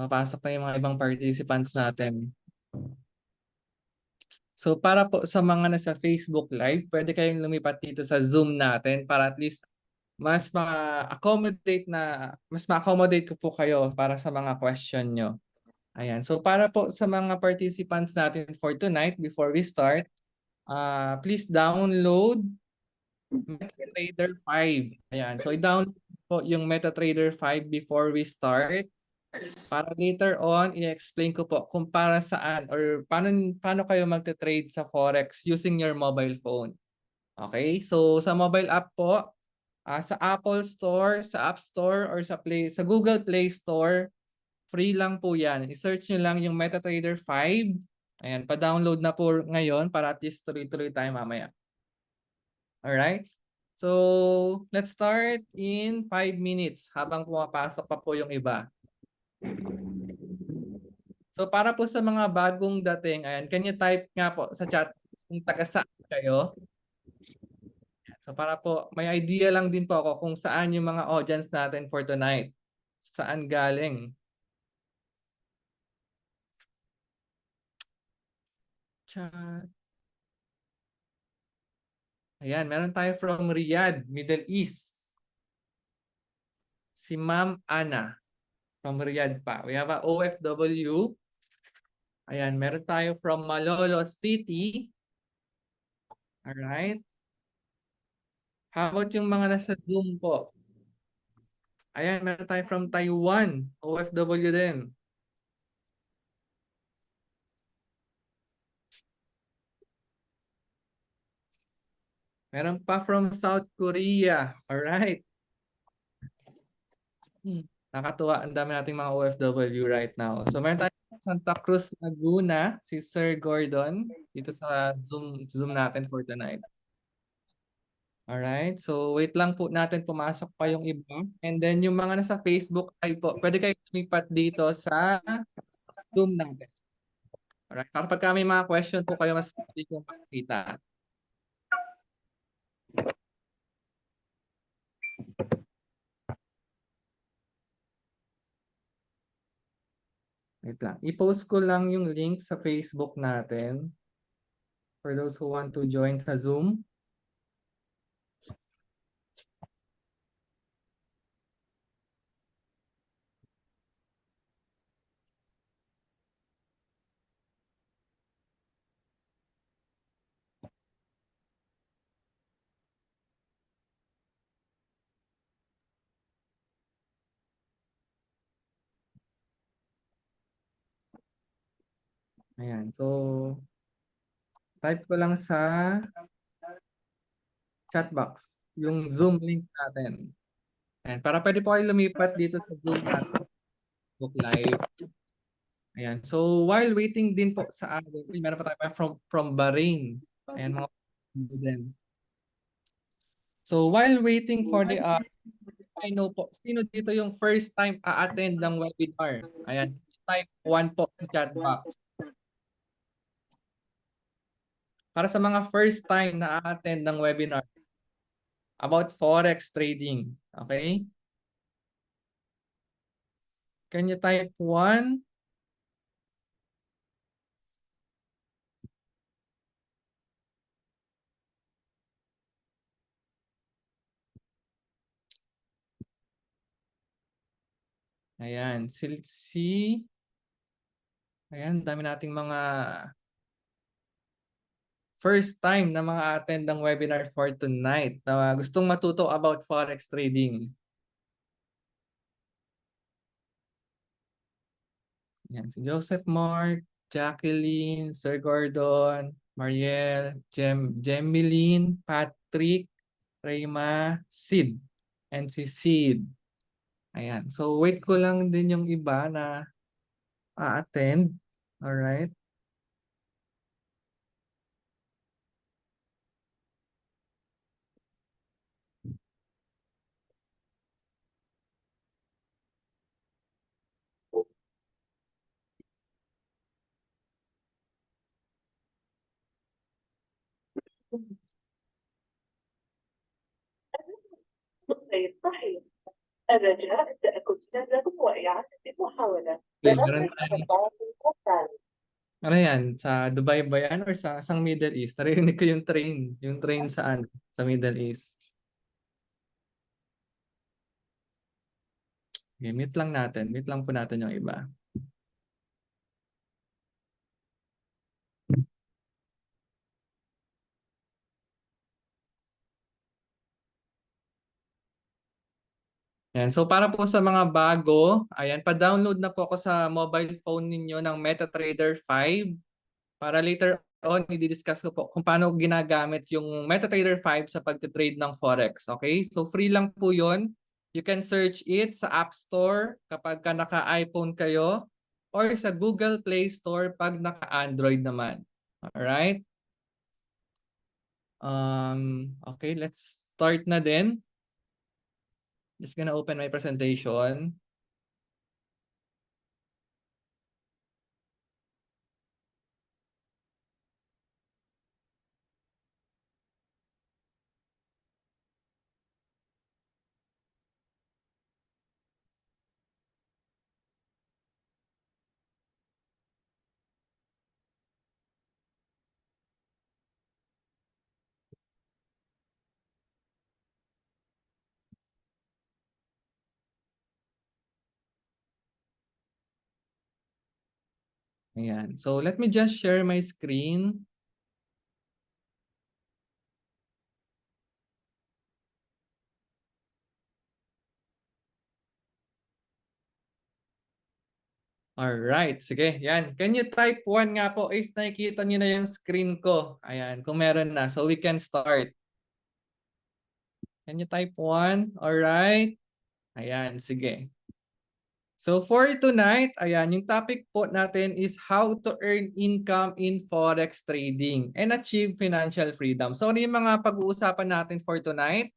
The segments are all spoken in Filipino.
Mapasok na yung mga ibang participants natin. So para po sa mga nasa Facebook Live, pwede kayong lumipat dito sa Zoom natin para at least mas ma-accommodate ko po kayo para sa mga question nyo. Ayan. So para po sa mga participants natin for tonight, before we start, please download MetaTrader 5. Ayan. So i-download po yung MetaTrader 5 before we start. Para later on, i-explain ko po kung para saan or paano kayo magte-trade sa Forex using your mobile phone. Okay? So sa mobile app po, sa Apple Store, sa App Store, or sa Google Play Store, free lang po yan. I-search nyo lang yung MetaTrader 5. Ayan, pa-download na po ngayon para at least tuloy-tuloy tayo mamaya. Alright? So, let's start in 5 minutes habang pumapasok pa po yung iba. So, para po sa mga bagong dating, ayan, can you type nga po sa chat kung taga saan kayo? So, para po may idea lang din po ako kung saan yung mga audience natin for tonight. Saan galing? Chat. Ayan, meron tayo from Riyadh, Middle East. Si Ma'am Ana from Riyadh pa. We have a OFW. Ayan, meron tayo from Malolos City. Alright. How about yung mga nasa Zoom po? Ayan, meron tayo from Taiwan. OFW din. Meron pa from South Korea. Alright. Nakatuwa. Ang dami nating mga OFW right now. So, meron tayo from Santa Cruz, Laguna. Si Sir Gordon. Dito sa Zoom natin for tonight. Alright. So, wait lang po natin pumasok pa yung iba. And then, yung mga nasa Facebook ay po, pwede kayo lumipat dito sa Zoom natin. Alright. Para pagka may mga question po kayo, mas pwede kong makikita. Wait lang. I-post ko lang yung link sa Facebook natin for those who want to join sa Zoom. Ayan. So, type ko lang sa chat box yung Zoom link natin. Ayan. Para pwede po kayo lumipat dito sa Zoom natin. Facebook Live. Ayan. So, while waiting din po sa atin, meron pa tayo from Bahrain. Ayan, mga din. So, while waiting for the I know po, sino dito yung first time a-attend ng webinar? Ayan, type 1 po sa chat box. Para sa mga first time na a-attend ng webinar about Forex trading. Okay? Can you type 1? Ayan, ayan, dami nating mga first time na mga attend ng webinar for tonight na gustong matuto about Forex trading. Yan, si Joseph Mark, Jacqueline, Sir Gordon, Mariel, Jemeline, Patrick, Rayma, Sid, and si Sid. Ayan. So, wait ko lang din yung iba na a-attend. Alright. الرجاء التأكد لكم وإعادة المحاولة Meron لنقل البعض الثاني. ano yan, sa Dubai ba yan or sa sang Middle East? Narinig ko yung train saan? Sa Middle East. Okay, mute lang natin. Mute lang po natin yung iba. Yan. So para po sa mga bago, ayan, pa-download na po ako sa mobile phone ninyo ng MetaTrader 5 para later on i-discuss ko po kung paano ginagamit yung MetaTrader 5 sa pagte-trade ng Forex. Okay? So free lang po 'yon. You can search it sa App Store kapag ka naka-iPhone kayo or sa Google Play Store pag naka-Android naman. Alright? Okay, let's start na din. Just gonna open my presentation. Ayan. So let me just share my screen. Alright, sige, yan. Can you type 1 nga po if nakikita niyo na yung screen ko? Ayan, kung meron na. So we can start. Can you type 1? Alright. Ayan, sige. So for tonight, ayan, yung topic po natin is how to earn income in Forex trading and achieve financial freedom. So ano yung mga pag-uusapan natin for tonight?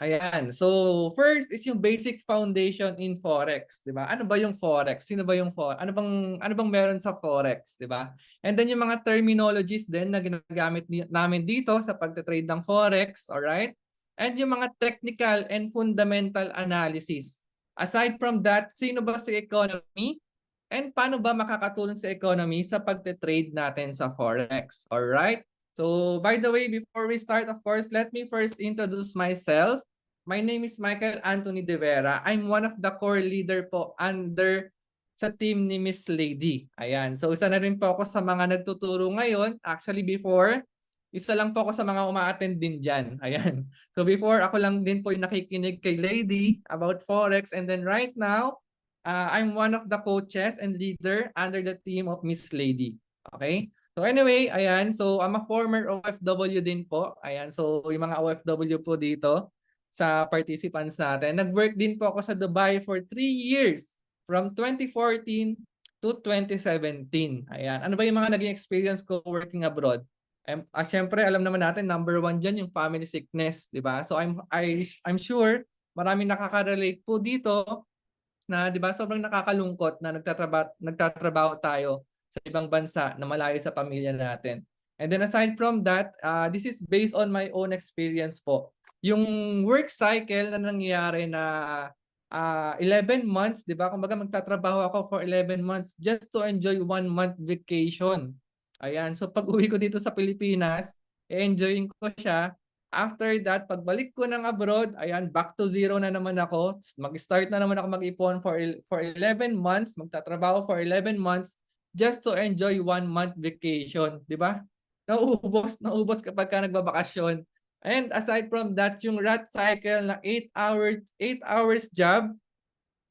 Ayan. So, first is yung basic foundation in Forex, 'di ba? Ano ba yung Forex? Sino ba yung ano bang meron sa Forex, 'di ba? And then yung mga terminologies din na ginagamit namin dito sa pagte-trade ng Forex, all right? And yung mga technical and fundamental analysis. Aside from that, sino ba si economy? And paano ba makakatulong sa economy sa pagte-trade natin sa Forex? All right? So, by the way, before we start, of course, let me first introduce myself. My name is Michael Anthony De Vera. I'm one of the core leader po under sa team ni Miss Lady. Ayan. So, isa na rin po ako sa mga nagtuturo ngayon. Actually, before, isa lang po ako sa mga uma-attend din dyan. Ayan. So, before, ako lang din po yung nakikinig kay Lady about Forex. And then right now, I'm one of the coaches and leader under the team of Miss Lady. Okay? So anyway, ayan. So I'm a former OFW din po. Ayan. So yung mga OFW po dito sa participants natin. Nag-work din po ako sa Dubai for 3 years from 2014 to 2017. Ayan. Ano ba yung mga naging experience ko working abroad? Syempre, alam naman natin, number one dyan yung family sickness. Diba? So I'm sure maraming nakaka-relate po dito na 'di ba sobrang nakakalungkot na nagtatrabaho tayo sa ibang bansa na malayo sa pamilya natin. And then aside from that, this is based on my own experience po. Yung work cycle na nangyayari na 11 months, 'di ba? Kumbaga magtatrabaho ako for 11 months just to enjoy 1 month vacation. Ayan, so pag-uwi ko dito sa Pilipinas, enjoying ko siya. After that, pagbalik ko ng abroad, ayan, back to zero na naman ako. Mag-start na naman ako mag-ipon for 11 months, magtatrabaho for 11 months just to enjoy 1 month vacation, 'di ba? Naubos kapag ka nagbabakasyon. And aside from that, yung rat cycle na 8 hours job.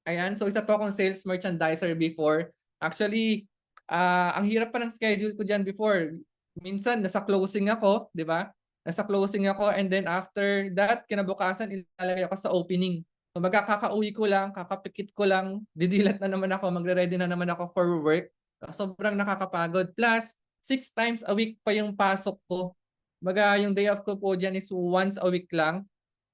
Ayan, so isa po akong sales merchandiser before. Actually, ang hirap pa ng schedule ko diyan before. Minsan nasa closing ako, 'di ba? Nasa closing ako and then after that, kinabukasan ilalagay ako sa opening. So magkakauwi ko lang, kakapikit ko lang, didilat na naman ako, magre-ready na naman ako for work. Sobrang nakakapagod. Plus, 6 times a week pa yung pasok ko. Baga, yung day off ko po dyan is once a week lang.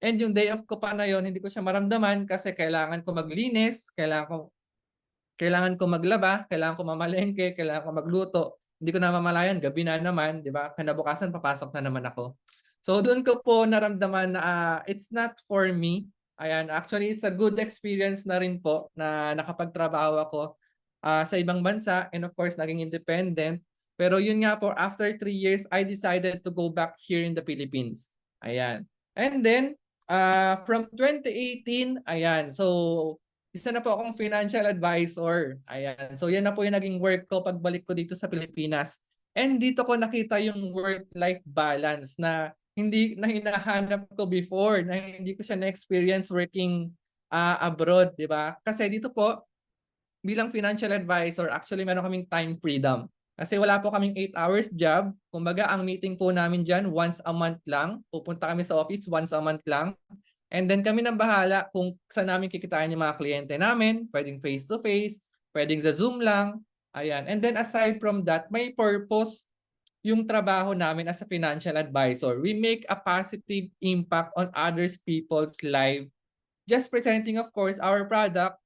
And yung day off ko pa na yon, hindi ko siya maramdaman kasi kailangan ko maglinis, kailangan ko maglaba, kailangan ko mamalengke, kailangan ko magluto. Hindi ko namamalayan, gabi na naman, 'di ba? Kinabukasan papasok na naman ako. So doon ko po naramdaman na it's not for me. Ayan, actually it's a good experience na rin po na nakapagtrabaho ako sa ibang bansa and of course naging independent. Pero yun nga po, after 3 years, I decided to go back here in the Philippines. Ayan. And then, from 2018, ayan, so isa na po akong financial advisor. Ayan, so yan na po yung naging work ko pagbalik ko dito sa Pilipinas. And dito ko nakita yung work-life balance na hindi na hinahanap ko before, na hindi ko siya na-experience working abroad, di ba? Kasi dito po, bilang financial advisor, actually meron kaming time freedom. Kasi wala po kaming 8 hours job. Kumbaga, ang meeting po namin dyan, once a month lang. Pupunta kami sa office once a month lang. And then kami nang bahala kung saan namin kikitain yung mga kliyente namin. Pwedeng face-to-face, pwedeng sa Zoom lang. Ayan. And then aside from that, may purpose yung trabaho namin as a financial advisor. We make a positive impact on others people's life. Just presenting, of course, our product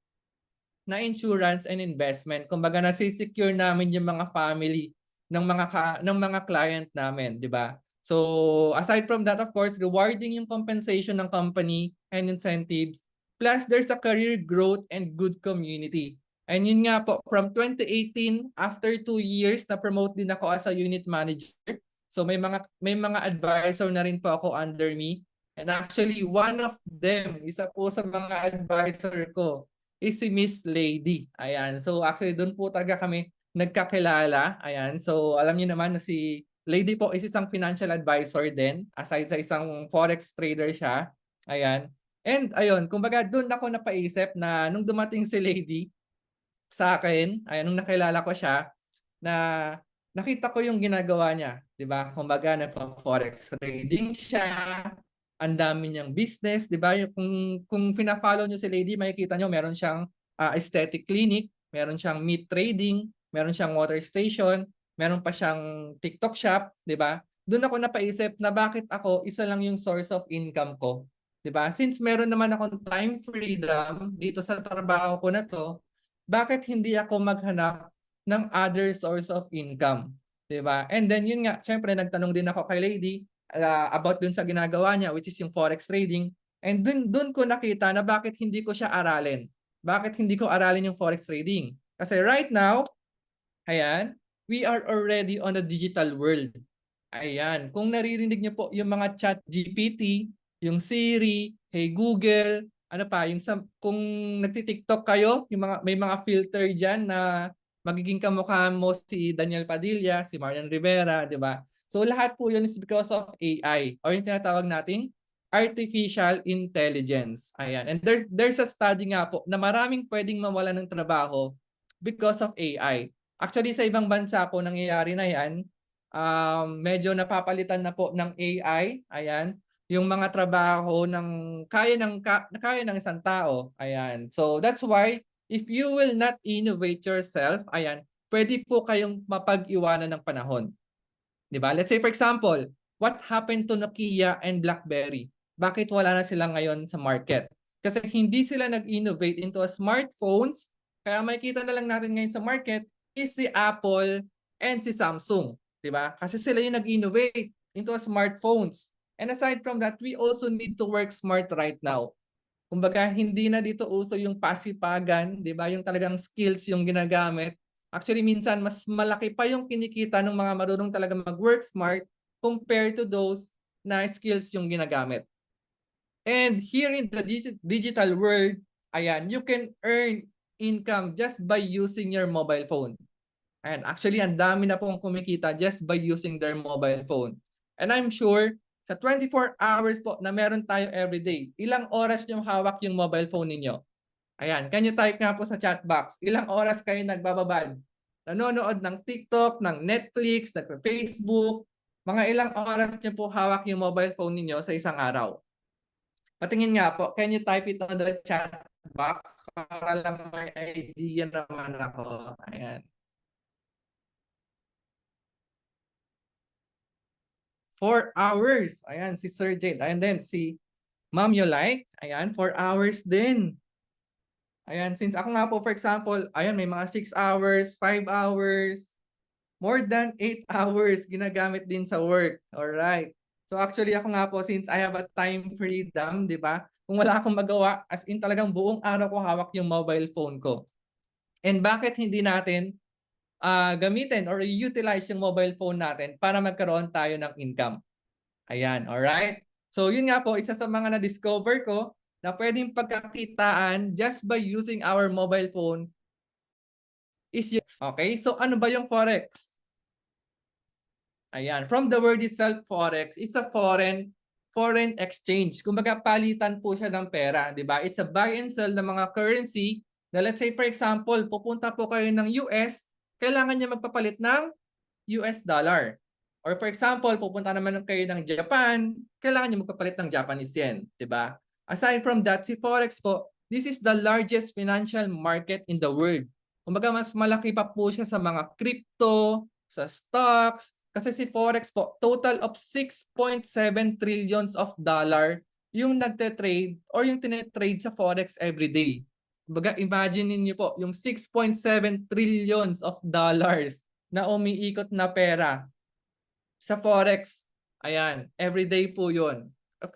na insurance and investment. Kumbaga nasi-secure namin yung mga family ng mga client namin, di ba? So, aside from that, of course, rewarding yung compensation ng company and incentives. Plus, there's a career growth and good community. And yun nga po, from 2018, after 2 years, na-promote din ako as a unit manager. So, may mga advisor na rin po ako under me. And actually, one of them, isa po sa mga advisor ko, is si Miss Lady. Ayan. So actually doon po talaga kami nagkakilala. Ayan. So alam niyo naman na si Lady po is isang financial advisor din. Aside sa isang forex trader siya. Ayan. And ayun, kumbaga doon ako napaisip na nung dumating si Lady sa akin, ayan, nung nakilala ko siya, na nakita ko yung ginagawa niya, 'di ba? Kumbaga nagfa-forex trading siya, ang dami niyang business, 'di ba? Yung kung fina-follow niyo si Lady, makikita niyo meron siyang aesthetic clinic, meron siyang meat trading, meron siyang water station, meron pa siyang TikTok shop, 'di ba? Doon ako napaisip na bakit ako isa lang yung source of income ko, 'di ba? Since meron naman akong time freedom dito sa trabaho ko na 'to, bakit hindi ako maghanap ng other source of income, 'di ba? And then yun nga, syempre nagtanong din ako kay Lady about dun sa ginagawa niya, which is yung forex trading. And dun ko nakita na bakit hindi ko siya aralin. Bakit hindi ko aralin yung forex trading? Kasi right now, ayan, we are already on a digital world. Ayan, kung naririnig niyo po yung mga chat GPT, yung Siri, Hey Google, ano pa, yung kung nagti-TikTok kayo, yung may mga filter diyan na magiging kamukha mo si Daniel Padilla, si Marian Rivera, di ba? So lahat po yun is because of AI or yung tinatawag nating artificial intelligence. Ayan. And there's a study nga po na maraming pwedeng mawala ng trabaho because of AI. Actually, sa ibang bansa po nangyayari na yan. Medyo napapalitan na po ng AI. Ayan. Yung mga trabaho ng kaya ng isang tao. Ayan. So that's why if you will not innovate yourself, ayan, pwede po kayong mapag-iwanan ng panahon. 'Di ba? Let's say for example, what happened to Nokia and BlackBerry? Bakit wala na sila ngayon sa market? Kasi hindi sila nag-innovate into a smartphones. Kaya makikita na lang natin ngayon sa market is si Apple and si Samsung, 'di ba? Kasi sila yung nag-innovate into a smartphones. And aside from that, we also need to work smart right now. Kumbaga, hindi na dito uso yung pasipagan, 'di ba? Yung talagang skills yung ginagamit. Actually, minsan mas malaki pa yung kinikita ng mga marunong talaga mag-work smart compared to those na skills yung ginagamit. And here in the digital world, ayan, you can earn income just by using your mobile phone. And actually, ang dami na pong kumikita just by using their mobile phone. And I'm sure, sa 24 hours po na meron tayo everyday, ilang oras yung hawak yung mobile phone ninyo? Ayan, can you type nga po sa chat box? Ilang oras kayo nagbababad? Nanonood ng TikTok, ng Netflix, ng Facebook, mga ilang oras niyo po hawak yung mobile phone ninyo sa isang araw? Patingin nga po, can you type it on the chat box para lang may idea naman ako? Ayan. 4 hours. Ayan, si Sir Jade. And then si Ma'am Yolike. Ayan, 4 hours din. Ayan, since ako nga po, for example, ayan, may mga 6 hours, 5 hours, more than 8 hours ginagamit din sa work. Alright. So actually ako nga po, since I have a time freedom, di ba? kung wala akong magawa, as in talagang buong araw ko hawak yung mobile phone ko. And bakit hindi natin gamitin or utilize yung mobile phone natin para magkaroon tayo ng income? Ayan, alright? So yun nga po, isa sa mga na-discover ko na pwedeng pagkakitaan just by using our mobile phone is okay? So ano ba yung Forex? Ayan, from the word itself, Forex, it's a foreign exchange. Kumbaga palitan po siya ng pera, di ba? It's a buy and sell ng mga currency na let's say for example, pupunta po kayo ng US, kailangan niya magpapalit ng US dollar. Or for example, pupunta naman kayo ng Japan, kailangan niyo magpapalit ng Japanese yen, 'di ba? Aside from that, si Forex po, this is the largest financial market in the world. Kumbaga mas malaki pa po siya sa mga crypto, sa stocks, kasi si Forex po, total of 6.7 trillions of dollar yung nagte-trade or yung tine-trade sa Forex every day. Kumbaga imagine niyo po yung 6.7 trillions of dollars na umiikot na pera sa Forex. Ayan, everyday po yun.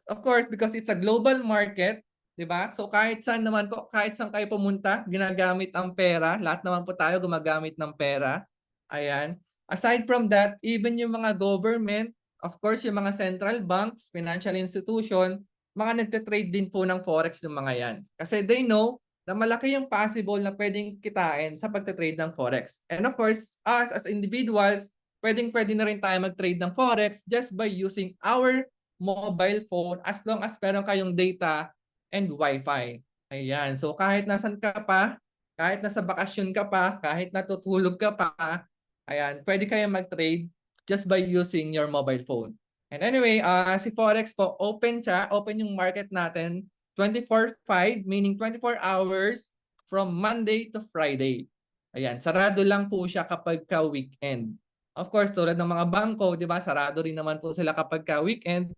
Of course, because it's a global market, di ba? So kahit saan naman po, kahit saan kayo pumunta, ginagamit ang pera. Lahat naman po tayo gumagamit ng pera. Ayan. Aside from that, even yung mga government, of course, yung mga central banks, financial institution, mga nagte-trade din po ng Forex ng mga yan. Kasi they know na malaki yung possible na pwedeng kitain sa pagte-trade ng Forex. And of course, us as individuals, pwedeng-pwede na rin tayo mag-trade ng Forex just by using our mobile phone as long as meron kayong data and Wi-Fi. Ayan. So kahit nasan ka pa, kahit nasa bakasyon ka pa, kahit natutulog ka pa, ayan, pwede kayo mag-trade just by using your mobile phone. And anyway, si Forex po, open siya. Open yung market natin 24/5, meaning 24 hours from Monday to Friday. Ayan, sarado lang po siya kapag ka-weekend. Of course, tulad ng mga bangko, di ba, sarado rin naman po sila kapag ka-weekend.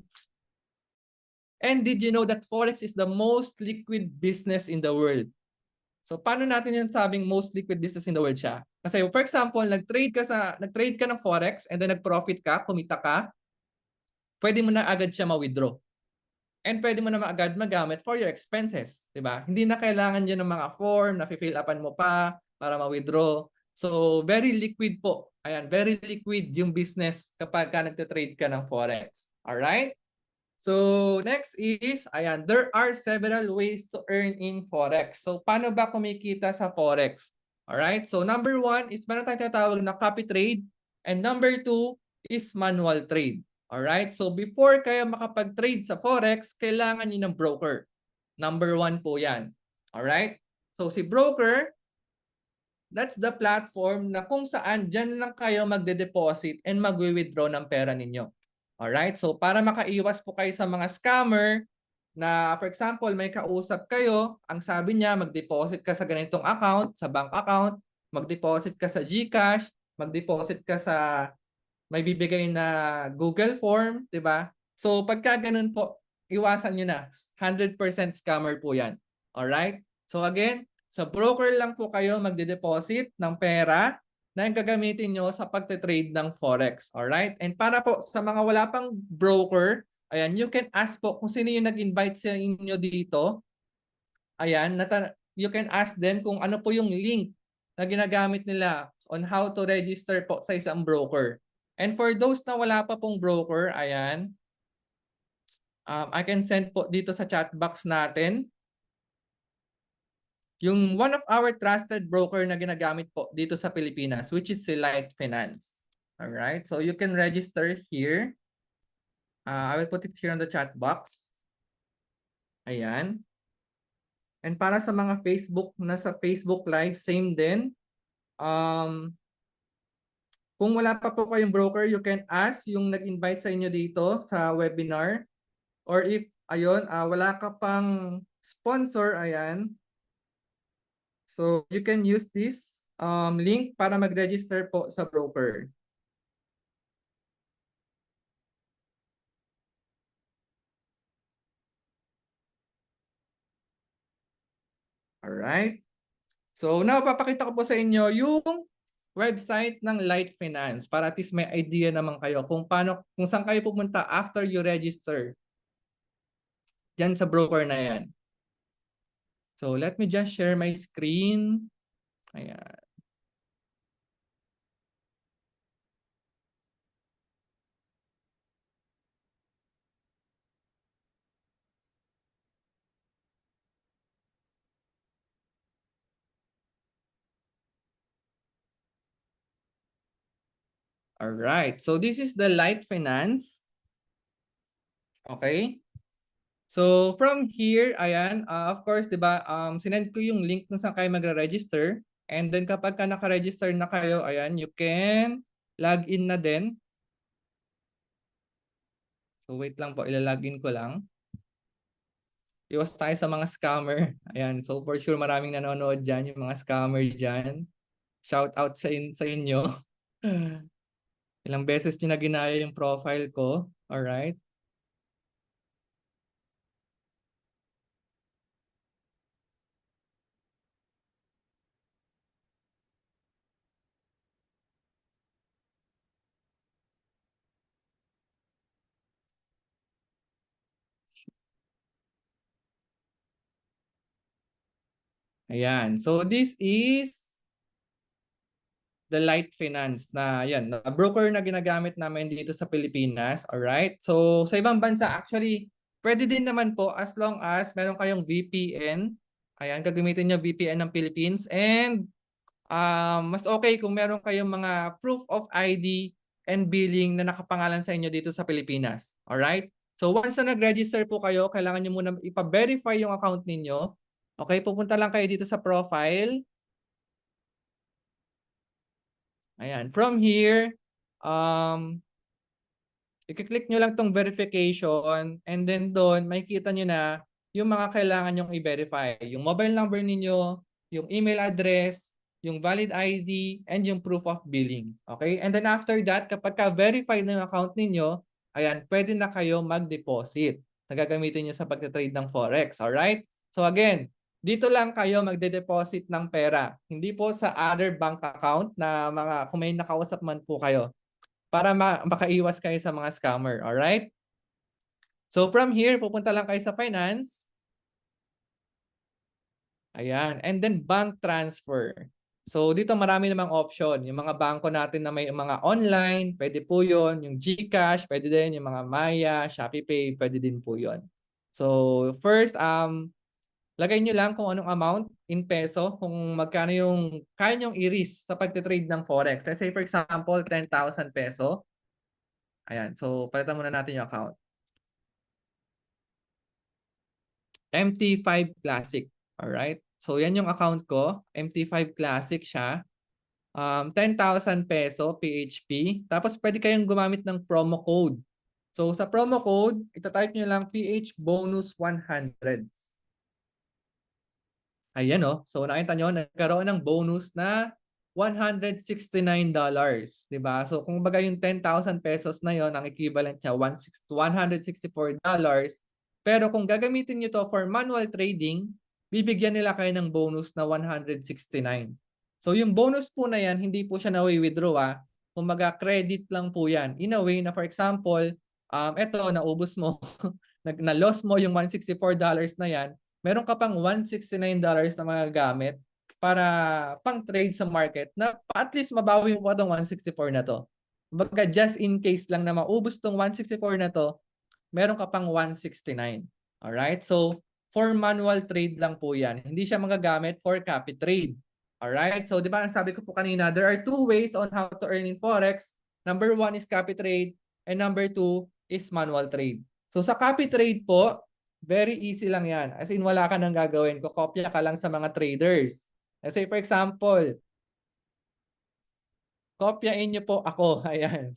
And did you know that Forex is the most liquid business in the world? So paano natin yung sabing most liquid business in the world siya? Kasi for example, nag-trade ka ng Forex and then nag-profit ka, kumita ka, pwede mo na agad siya ma-withdraw. And pwede mo na agad magamit for your expenses, 'di ba? Hindi na kailangan niyo ng mga form na fill upan mo pa para ma-withdraw. So very liquid po. Ayan, very liquid yung business kapag ka nagte-trade ka ng Forex. All right? So next is, ayan, there are several ways to earn in Forex. So paano ba kumikita sa Forex? Alright, so number 1 is meron tayong tinatawag na copy trade and number 2 is manual trade. Alright, so before kayo makapag-trade sa Forex, kailangan niyo ng broker. Number 1 po yan. Alright, so si broker, that's the platform na kung saan dyan lang kayo magde-deposit and magwi-withdraw ng pera ninyo. Alright, so para makaiwas po kayo sa mga scammer na for example may kausap kayo, ang sabi niya mag-deposit ka sa ganitong account, sa bank account, mag-deposit ka sa GCash, mag-deposit ka sa may bibigay na Google form, 'di ba? So pagka ganun po, iwasan niyo na. 100% scammer po 'yan. Alright? So again, sa broker lang po kayo magde-deposit ng pera na yung gagamitin nyo sa pagte-trade ng Forex. Alright? And para po sa mga wala pang broker, ayan, you can ask po kung sino yung nag-invite sa inyo dito. Ayan, you can ask them kung ano po yung link na ginagamit nila on how to register po sa isang broker. And for those na wala pa pong broker, ayan, I can send po dito sa chat box natin yung one of our trusted broker na ginagamit po dito sa Pilipinas, which is si Light Finance. Alright, so you can register here. I will put it here on the chat box. Ayan. And para sa mga nasa Facebook Live, same din. Kung wala pa po kayong broker, you can ask yung nag-invite sa inyo dito sa webinar. Or if, ayun, wala ka pang sponsor, ayan. So, you can use this link para mag-register po sa broker. Alright. So, now, papakita ko po sa inyo yung website ng Light Finance para at least may idea naman kayo kung saan kayo pupunta after you register. Diyan sa broker na yan. So let me just share my screen. Ayan. All right. So this is the Light Finance. Okay? So from here, ayan, of course, 'di ba, sinend ko yung link kung saan kayo magre-register. And then kapag ka naka-register na kayo, ayan, you can log in na din. So wait lang po, ilalogin ko lang. Iwas tayo sa mga scammer. Ayan, so for sure maraming nanonood diyan, yung mga scammer diyan. Shout out sa inyo. Ilang beses niyo na ginaya yung profile ko. All right? Ayan. So this is the Light Finance na yan, na broker na ginagamit namin dito sa Pilipinas. Alright? So sa ibang bansa actually, pwede din naman po as long as meron kayong VPN. Ayan, gagamitin nyo VPN ng Philippines. And mas okay kung meron kayong mga proof of ID and billing na nakapangalan sa inyo dito sa Pilipinas. Alright? So once na nag-register po kayo, kailangan nyo muna ipa-verify yung account ninyo. Okay, pupunta lang kayo dito sa profile. Ayan. From here, i-click nyo lang tong verification and then doon makikita nyo na yung mga kailangan nyong i-verify. Yung mobile number ninyo, yung email address, yung valid ID, and yung proof of billing. Okay? And then after that, kapag ka-verified na yung account ninyo, ayan, pwede na kayo mag-deposit na gagamitin nyo sa pagtatrade ng Forex. Alright? So again, dito lang kayo magde-deposit ng pera. Hindi po sa other bank account na mga kung may nakausap man po kayo para makaiwas kayo sa mga scammer. Alright? So from here, pupunta lang kayo sa finance. Ayan. And then bank transfer. So dito marami namang option. Yung mga bangko natin na may mga online, pwede po yun. Yung GCash, pwede din. Yung mga Maya, ShopeePay, pwede din po yun. So first, lagay nyo lang kung anong amount in peso, kung magkano yung kaya nyong i-risk sa pagtitrade ng Forex. Let's say for example, 10,000 peso. Ayan. So palitan muna natin yung account. MT5 Classic. Alright? So, yan yung account ko. MT5 Classic siya. 10,000 peso PHP. Tapos, pwede kayong gumamit ng promo code. So, sa promo code, itatype nyo lang PH Bonus 100. Ayan o. So, nakita nyo, nagkaroon ng bonus na $169. Diba? So, kung baga yung 10,000 pesos na yon, ang equivalent niya, $164. Pero kung gagamitin nyo to for manual trading, bibigyan nila kayo ng bonus na 169. So, yung bonus po na yan, hindi po siya na-withdraw. Kumbaga, credit lang po yan. In a way na, for example, eto, naubos mo, na-loss mo yung $164 na yan, meron ka pang $169 na magagamit para pang trade sa market na at least mabawi mo pa itong 164 na to. Baga just in case lang na maubos tong 164 na to, meron ka pang 169. Alright? So, for manual trade lang po yan. Hindi siya magagamit for copy trade. Alright? So, di ba, ang sabi ko po kanina, there are two ways on how to earn in Forex. Number one is copy trade and number two is manual trade. So, sa copy trade po, very easy lang yan. As in, wala ka nang gagawin. Kokopya ka lang sa mga traders. Let's say, for example, kopyain nyo po ako. Ayan.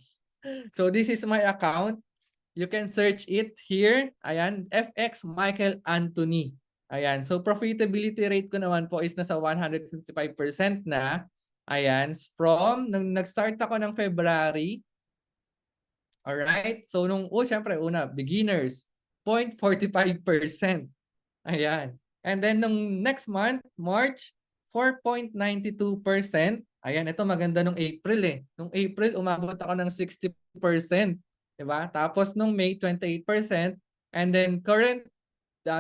So, this is my account. You can search it here. Ayan, FX Michael Anthony. Ayan, so profitability rate ko naman po is nasa 155% na. Ayan, from nung nag-start ako ng February. Alright, so nung, syempre, una, beginners, 0.45%. Ayan. And then nung next month, March, 4.92%. Ayan, ito maganda nung April eh. Nung April, umabot ako ng 60%. Diba? Tapos nung May, 28%. And then current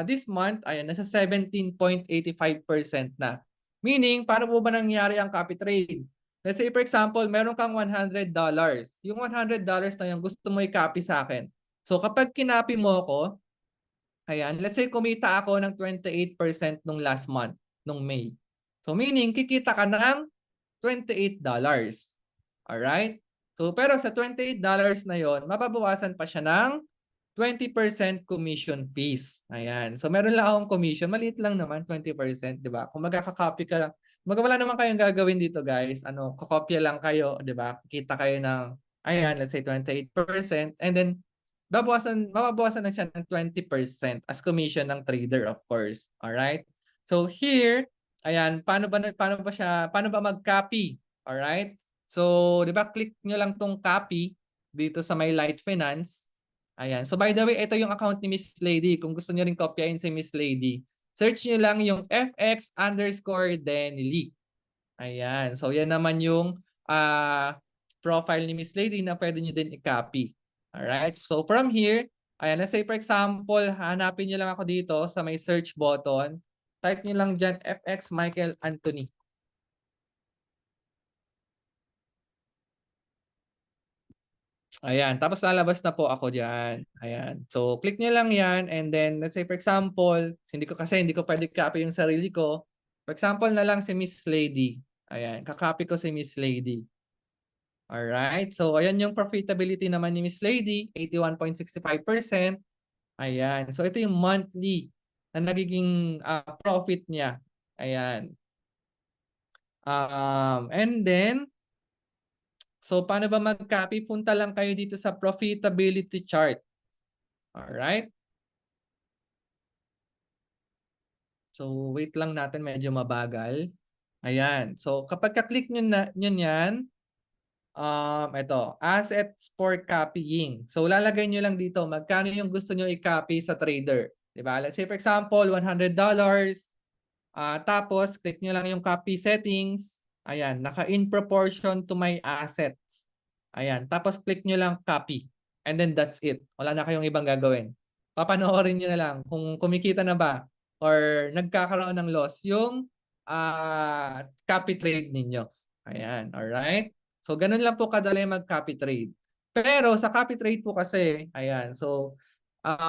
this month, ayan, nasa 17.85% na. Meaning, paano po ba nangyari ang copy trade? Let's say, for example, meron kang $100. Yung $100 na yung gusto mo i-copy sa akin. So, kapag kinopy mo ako, ayan, let's say kumita ako ng 28% nung last month, nung May. So, meaning, kikita ka ng $28. Alright? So, pero sa $28 na yon, mababawasan pa siya ng 20% commission fees. Ayan. So, meron lang akong commission. Maliit lang naman, 20%, di ba? Kung magkaka-copy ka lang, wala naman kayong gagawin dito, guys. Ano, kokopya lang kayo, di ba? Kita kayo ng, ayan, let's say 28%. And then, mababawasan lang siya ng 20% as commission ng trader, of course. Alright? So, here, ayan, paano ba mag-copy? Alright? So, di ba, click nyo lang tong copy dito sa my Light Finance. Ayan. So by the way, ito yung account ni Miss Lady. Kung gusto niyo rin kopyahin si Miss Lady, search niyo lang yung FX_Denily. Ayan. So yan naman yung profile ni Miss Lady na pwede niyo din i-copy. Alright. So from here, ayan, let's say for example, hanapin niyo lang ako dito sa may search button. Type niyo lang dyan FX Michael Anthony. Ayan, tapos lalabas na po ako diyan. Ayan. So, click niyo lang 'yan and then let's say for example, hindi ko pwede copy yung sarili ko. For example na lang si Miss Lady. Ayan, ka-copy ko si Miss Lady. Alright. So, ayan yung profitability naman ni Miss Lady, 81.65%. Ayan. So, ito yung monthly na nagiging profit niya. Ayan. And then, so, paano ba mag-copy? Punta lang kayo dito sa profitability chart. Alright. So, wait lang natin. Medyo mabagal. Ayan. So, kapag ka-click nyo yan, ito, assets for copying. So, lalagay nyo lang dito, magkano yung gusto nyo i-copy sa trader. Diba? Let's say, for example, $100. Tapos, click nyo lang yung copy settings. Ayan, naka-in proportion to my assets. Ayan, tapos click nyo lang copy. And then that's it. Wala na kayong ibang gagawin. Papanoorin nyo na lang kung kumikita na ba or nagkakaroon ng loss yung copy trade ninyo. Ayan, alright? So, ganun lang po kadali mag-copy trade. Pero sa copy trade po kasi, ayan, so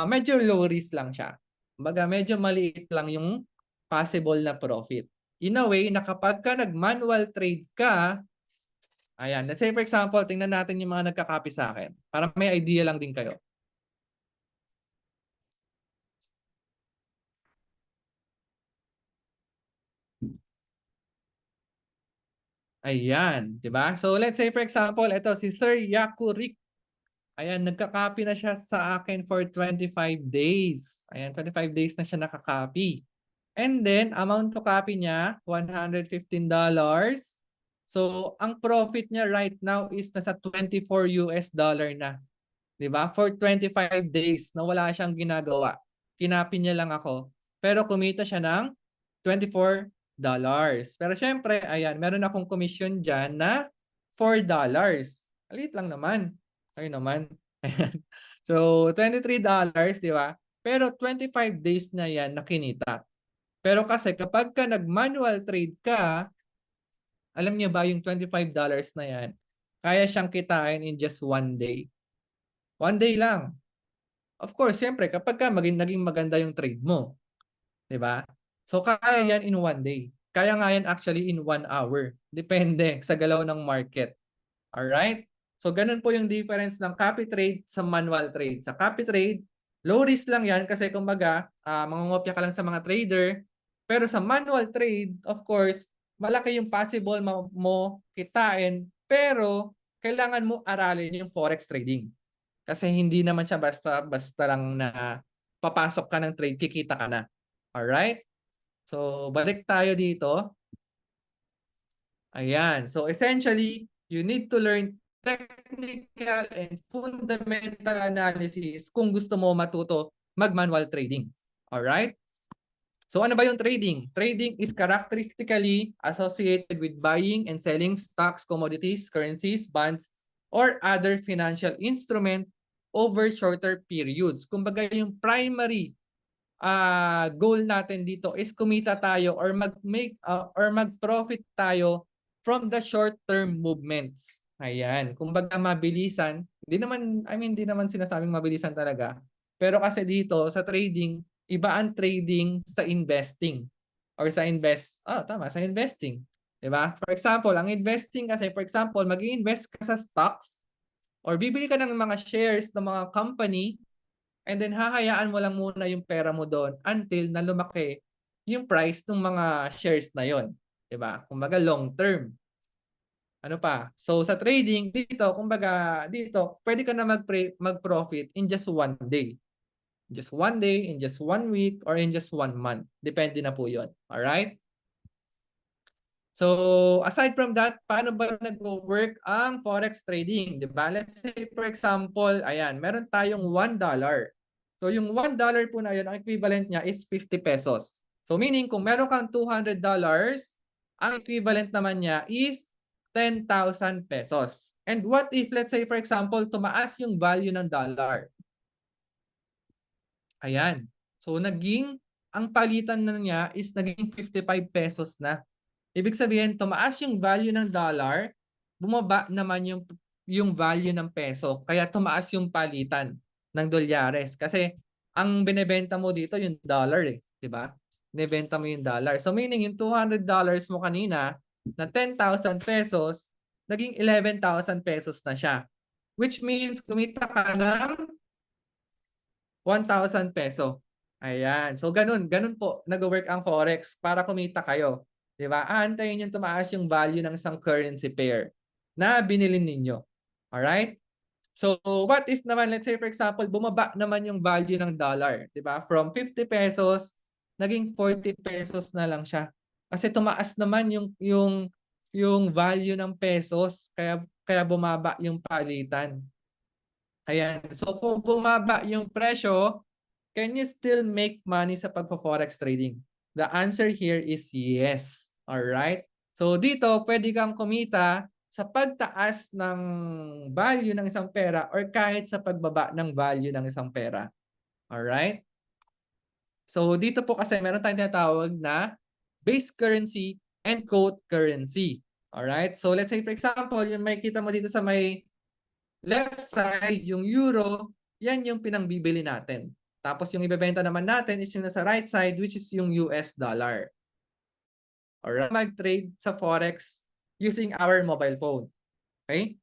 medyo low risk lang siya. Kumbaga, medyo maliit lang yung possible na profit. In a way, na kapag ka nag-manual trade ka, ayan, let's say for example, tingnan natin yung mga nagka-copy sa akin para may idea lang din kayo. Ayan, di ba? So let's say for example, ito si Sir Yakurik. Ayan, nagka-copy na siya sa akin for 25 days. Ayan, 25 days na siya nakaka-copy. And then, amount to copy niya, $115. So, ang profit niya right now is nasa $24 na. 'Di ba? For 25 days na wala siyang ginagawa. Kinopy niya lang ako. Pero kumita siya ng $24. Pero syempre, ayan, meron akong commission diyan na $4. Maliit lang naman. Ayun naman. So, $23, 'di ba? Pero 25 days na 'yan na kinita. Pero kasi kapag ka nag-manual trade ka, alam niyo ba yung $25 na 'yan, kaya siyang kitain in just one day. One day lang. Of course, siyempre kapag ka naging maganda yung trade mo, 'di ba? So kaya yan in one day. Kaya nga yan actually in 1 hour. Depende sa galaw ng market. Alright? So ganun po yung difference ng copy trade sa manual trade. Sa copy trade, low risk lang yan kasi kumbaga, mangungopya ka lang sa mga trader. Pero sa manual trade, of course, malaki yung possible mo kitain, pero kailangan mo aralin yung forex trading. Kasi hindi naman siya basta lang na papasok ka ng trade, kikita ka na. Alright? So, balik tayo dito. Ayan. So, essentially, you need to learn technical and fundamental analysis kung gusto mo matuto mag-manual trading. Alright? So, ano ba yung trading? Trading is characteristically associated with buying and selling stocks, commodities, currencies, bonds, or other financial instrument over shorter periods. Kumbaga yung primary goal natin dito is kumita tayo or mag-make or mag-profit tayo from the short-term movements. Ayan, kumbaga mabilisan. Hindi naman, I mean, hindi naman sinasabing mabilisan talaga. Pero kasi dito sa trading, iba ang trading sa investing or sa tama, sa investing. 'Di ba? For example, ang investing kasi, for example, mag-i-invest ka sa stocks or bibili ka ng mga shares ng mga company. And then hahayaan mo lang muna yung pera mo doon until na lumaki yung price ng mga shares na yon, 'di ba? Kumbaga long term. Ano pa? So sa trading dito, kumbaga dito, pwede ka na mag-profit in just one day. Just one day, in just one week, or in just one month. Depende na po 'yon. All right? So, aside from that, paano ba nag-work ang forex trading? 'Di ba? Let's say for example, ayan, meron tayong $1. So, yung $1 po na 'yon, ang equivalent niya is 50 pesos. So, meaning kung meron kang $200, ang equivalent naman niya is 10,000 pesos. And what if, let's say for example, tumaas yung value ng dollar? Ayan. So, ang palitan na niya is naging 55 pesos na. Ibig sabihin, tumaas yung value ng dollar, bumaba naman yung value ng peso. Kaya tumaas yung palitan ng dolyares. Kasi ang binebenta mo dito yung dollar eh, 'di ba? Binebenta mo yung dollar. So meaning yung $200 mo kanina na 10,000 pesos, naging 11,000 pesos na siya. Which means kumita ka ng 1,000 peso. Ayan. So ganun po nag-work ang forex para kumita kayo. 'Di ba? Aantayin yung tumaas yung value ng isang currency pair na binili ninyo. All right? So what if naman, let's say for example, bumaba naman yung value ng dollar, 'di ba? From 50 pesos naging 40 pesos na lang siya. Kasi tumaas naman yung value ng pesos, kaya bumaba yung palitan. Ayan. So kung bumaba yung presyo, can you still make money sa pagfo-forex trading? The answer here is yes. All right? So dito, pwede kang kumita sa pagtaas ng value ng isang pera or kahit sa pagbaba ng value ng isang pera. All right? So dito po kasi meron tayong tinatawag na base currency and quote currency. All right? So let's say for example, yung makikita mo dito sa may left side, yung euro, yan yung pinangbibili natin. Tapos yung ibebenta naman natin is yung nasa right side, which is yung US dollar. Alright, mag-trade sa forex using our mobile phone. Okay?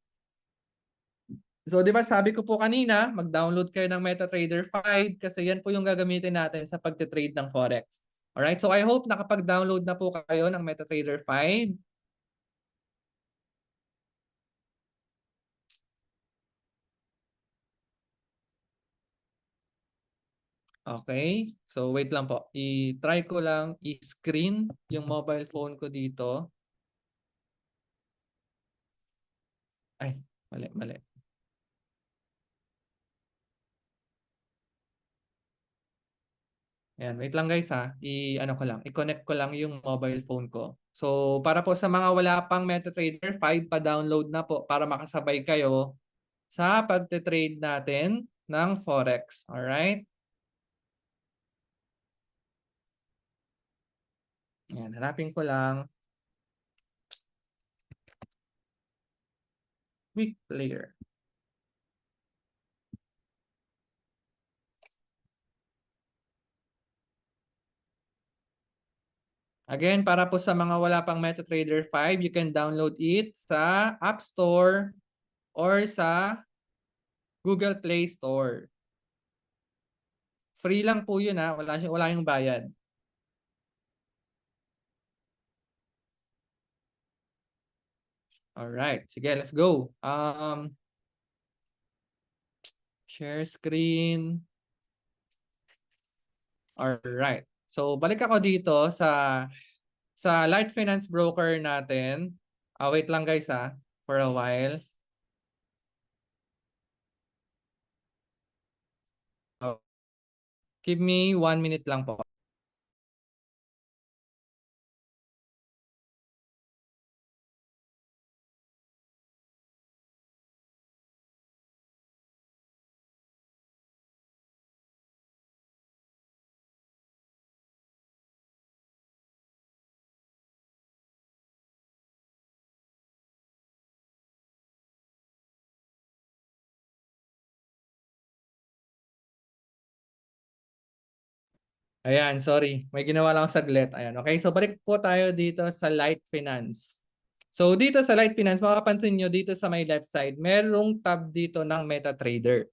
So, di ba sabi ko po kanina, mag-download kayo ng MetaTrader 5 kasi yan po yung gagamitin natin sa pagte-trade ng forex. Alright, so I hope nakapag-download na po kayo ng MetaTrader 5. Okay, so wait lang po. I-try ko lang i-screen yung mobile phone ko dito. Ay, mali, mali. Ayan, wait lang guys ha. I-ano ko lang, i-connect ko lang yung mobile phone ko. So, para po sa mga wala pang MetaTrader 5, pa-download na po para makasabay kayo sa pagte-trade natin ng Forex. Alright? Ayan, hanapin ko lang. Quick player. Again, para po sa mga wala pang MetaTrader 5, you can download it sa App Store or sa Google Play Store. Free lang po yun ha. Wala yung bayad. Alright. Sige, let's go. Share screen. Alright. So, balik ako dito sa Light Finance Broker natin. Wait lang guys for a while. Oh, give me 1 minute lang po. Ayan, sorry. May ginawa lang ako saglit. Ayan, okay. So balik po tayo dito sa Light Finance. So dito sa Light Finance, makapansin nyo dito sa may left side, merong tab dito ng MetaTrader.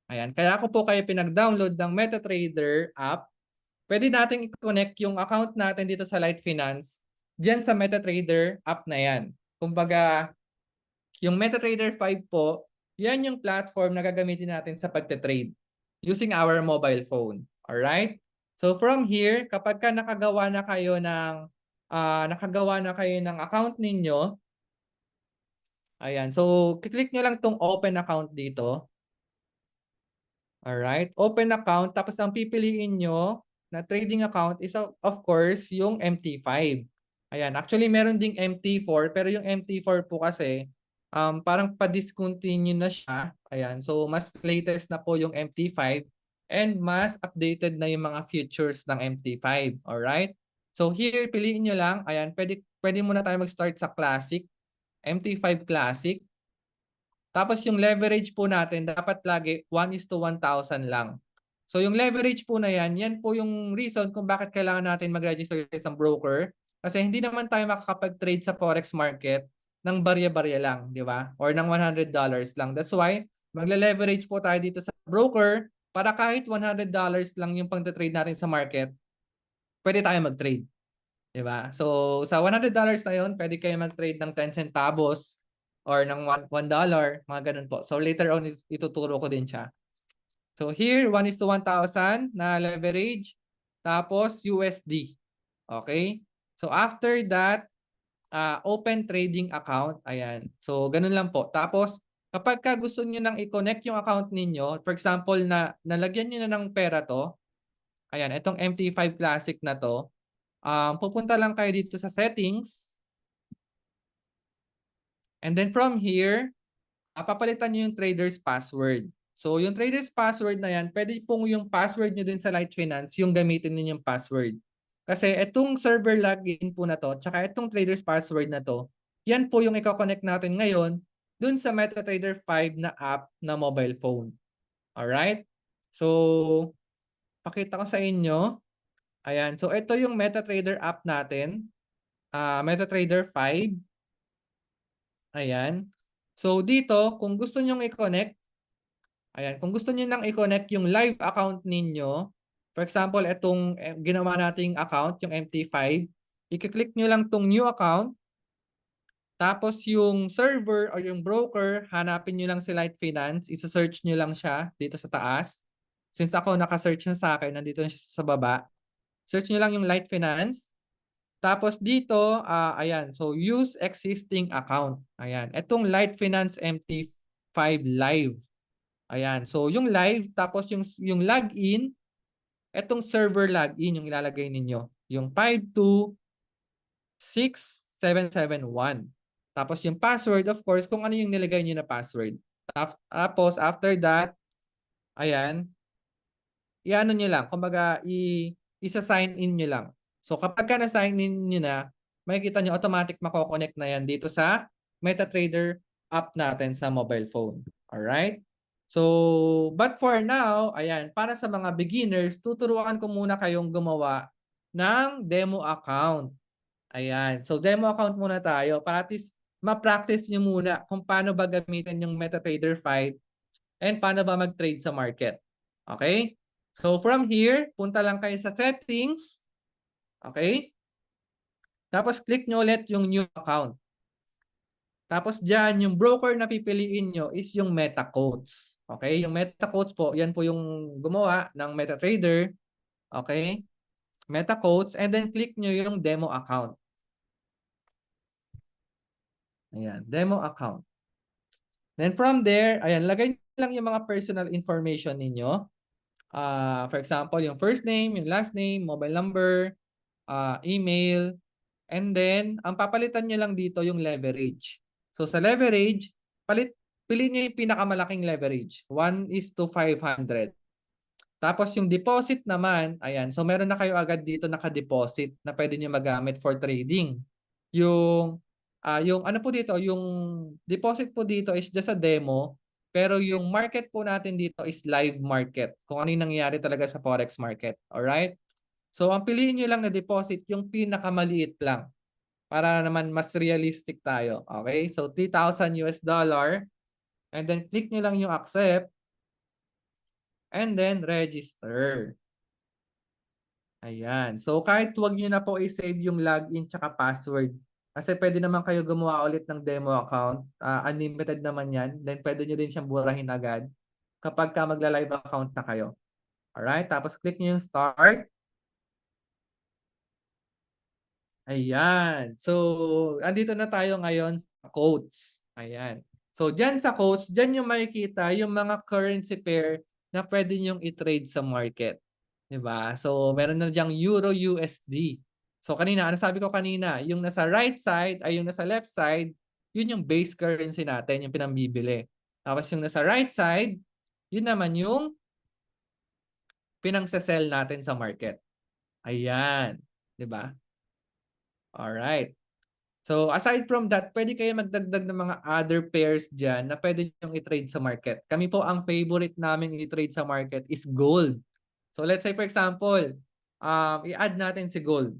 Ayan, kaya ako po kayo pinag-download ng MetaTrader app. Pwede nating i-connect yung account natin dito sa Light Finance dyan sa MetaTrader app na yan. Kumbaga, yung MetaTrader 5 po, yan yung platform na gagamitin natin sa pagte-trade using our mobile phone. Alright? So from here, kapag ka nakagawa na kayo ng account ninyo, ayan. So click nyo lang tong open account dito. Alright? Open account, tapos ang pipiliin nyo na trading account is of course yung MT5. Ayan, actually meron ding MT4 pero yung MT4 po kasi parang pa-discontinue na siya. Ayan, so mas latest na po yung MT5 and mas updated na yung mga features ng MT5. Alright? So here, piliin nyo lang. Ayan, pwede muna tayo mag-start sa Classic, MT5 Classic. Tapos yung leverage po natin dapat lagi 1:1,000 lang. So yung leverage po na yan po yung reason kung bakit kailangan natin mag-register sa isang broker. Kasi hindi naman tayo makakapag-trade sa forex market ng barya-barya lang, di ba? Or ng $100 lang. That's why magle-leverage po tayo dito sa broker para kahit $100 lang yung pang-trade natin sa market, pwede tayo mag-trade. Di ba? So sa $100 na yun, pwede kayo mag-trade ng 10 centavos or ng $1, mga ganun po. So later on, ituturo ko din siya. So here, 1:1,000 na leverage. Tapos USD. Okay? So after that, open trading account. Ayan. So ganun lang po. Tapos kapag ka gusto niyo nang i-connect yung account ninyo, for example, na nalagyan niyo na ng pera to, ayan, itong MT5 Classic na to, pupunta lang kayo dito sa settings. And then from here, papalitan nyo yung trader's password. So yung trader's password na yan, pwede pong yung password nyo din sa Light Finance, yung gamitin ninyong password. Kasi itong server login po na to, tsaka itong trader's password na to, yan po yung i-connect natin ngayon dun sa MetaTrader 5 na app na mobile phone. Alright? So, pakita ko sa inyo. Ayan. So, ito yung MetaTrader app natin. MetaTrader 5. Ayan. So, dito, kung gusto nyong i-connect, ayan, kung gusto niyo nang i-connect yung live account ninyo, for example, itong ginawa nating account, yung MT5, i-click nyo lang tong new account, tapos yung server or yung broker, hanapin nyo lang si Light Finance, isa-search nyo lang siya dito sa taas. Since ako naka-search na sa akin, nandito na siya sa baba. Search nyo lang yung Light Finance. Tapos dito, ayan, so use existing account. Ayan, itong Light Finance MT5 Live. Ayan. So, yung live, tapos yung login, etong server login yung ilalagay ninyo. Yung 5266771. Tapos yung password, of course, kung ano yung nilagay niyo na password. Tapos, after that, ayan, i-ano nyo lang. Kumbaga, isa-sign in nyo lang. So, kapag ka na-sign in nyo na, makikita nyo automatic mako-connect na yan dito sa MetaTrader app natin sa mobile phone. Alright? So, but for now, ayan, para sa mga beginners, tuturuan ko muna kayong gumawa ng demo account. Ayan. So, demo account muna tayo para at least ma-practice nyo muna kung paano ba gamitin yung MetaTrader 5 and paano ba mag-trade sa market. Okay? So, from here, punta lang kayo sa settings. Okay? Tapos, click nyo ulit yung new account. Tapos dyan, yung broker na pipiliin nyo is yung MetaQuotes. Okay? Yung MetaQuotes po, yan po yung gumawa ng MetaTrader. Okay? MetaQuotes. And then click nyo yung demo account. Ayan, demo account. Then from there, ayan, lagay nyo lang yung mga personal information ninyo. For example, yung first name, yung last name, mobile number, email, and then, ang papalitan nyo lang dito yung leverage. So sa leverage, piliin nyo yung pinakamalaking leverage, 1:500. Tapos yung deposit naman, ayan, so meron na kayo agad dito naka-deposit na pwede nyo magamit for trading. Yung ano po dito, yung deposit po dito is just a demo, pero yung market po natin dito is live market. Kung ano yung nangyayari talaga sa forex market. Alright? So, ang piliin niyo lang na deposit yung pinakamaliit lang para naman mas realistic tayo, okay? So, $3,000 and then click niyo lang yung accept and then register. Ayan. So, kahit wag niyo na po i-save yung login tsaka password. Kasi pwede naman kayo gumawa ulit ng demo account. Unlimited naman yan. Then, pwede niyo din siyang burahin agad kapag ka magla-live account na kayo. Alright? Tapos, click niyo yung start. Ayan. So, andito na tayo ngayon sa quotes. Ayan. So, dyan sa quotes, dyan yung makikita yung mga currency pair na pwede nyong i-trade sa market. 'Di ba? So, meron na diyang Euro USD. So, kanina, ano sabi ko kanina, yung nasa right side ay yung nasa left side, yun yung base currency natin, yung pinambibili. Tapos yung nasa right side, yun naman yung pinang-sell natin sa market. Ayan. 'Di ba? Alright. So, aside from that, pwede kayo magdagdag ng mga other pairs diyan na pwede niyong i-trade sa market. Kami po, ang favorite naming i-trade sa market is gold. So, let's say for example, i-add natin si gold.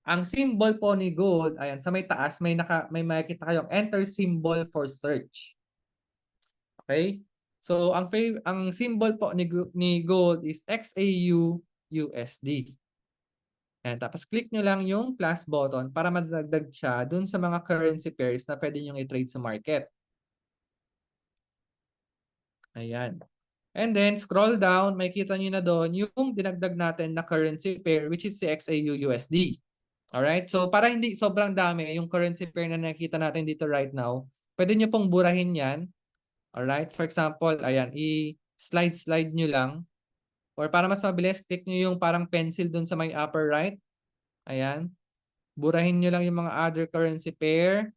Ang symbol po ni gold, ayan, sa may taas, may makikita kayong enter symbol for search. Okay? So, ang symbol po ni gold is XAU USD. Ayan, tapos click nyo lang yung plus button para madagdag siya dun sa mga currency pairs na pwede nyo i-trade sa market. Ayan. And then, scroll down, makikita nyo na doon yung dinagdag natin na currency pair, which is si XAU USD. Alright? So, para hindi sobrang dami yung currency pair na nakikita natin dito right now, pwede nyo pong burahin yan. Alright? For example, ayan, i-slide nyo lang. Or para mas mabilis, click nyo yung parang pencil dun sa may upper right. Ayan. Burahin nyo lang yung mga other currency pair.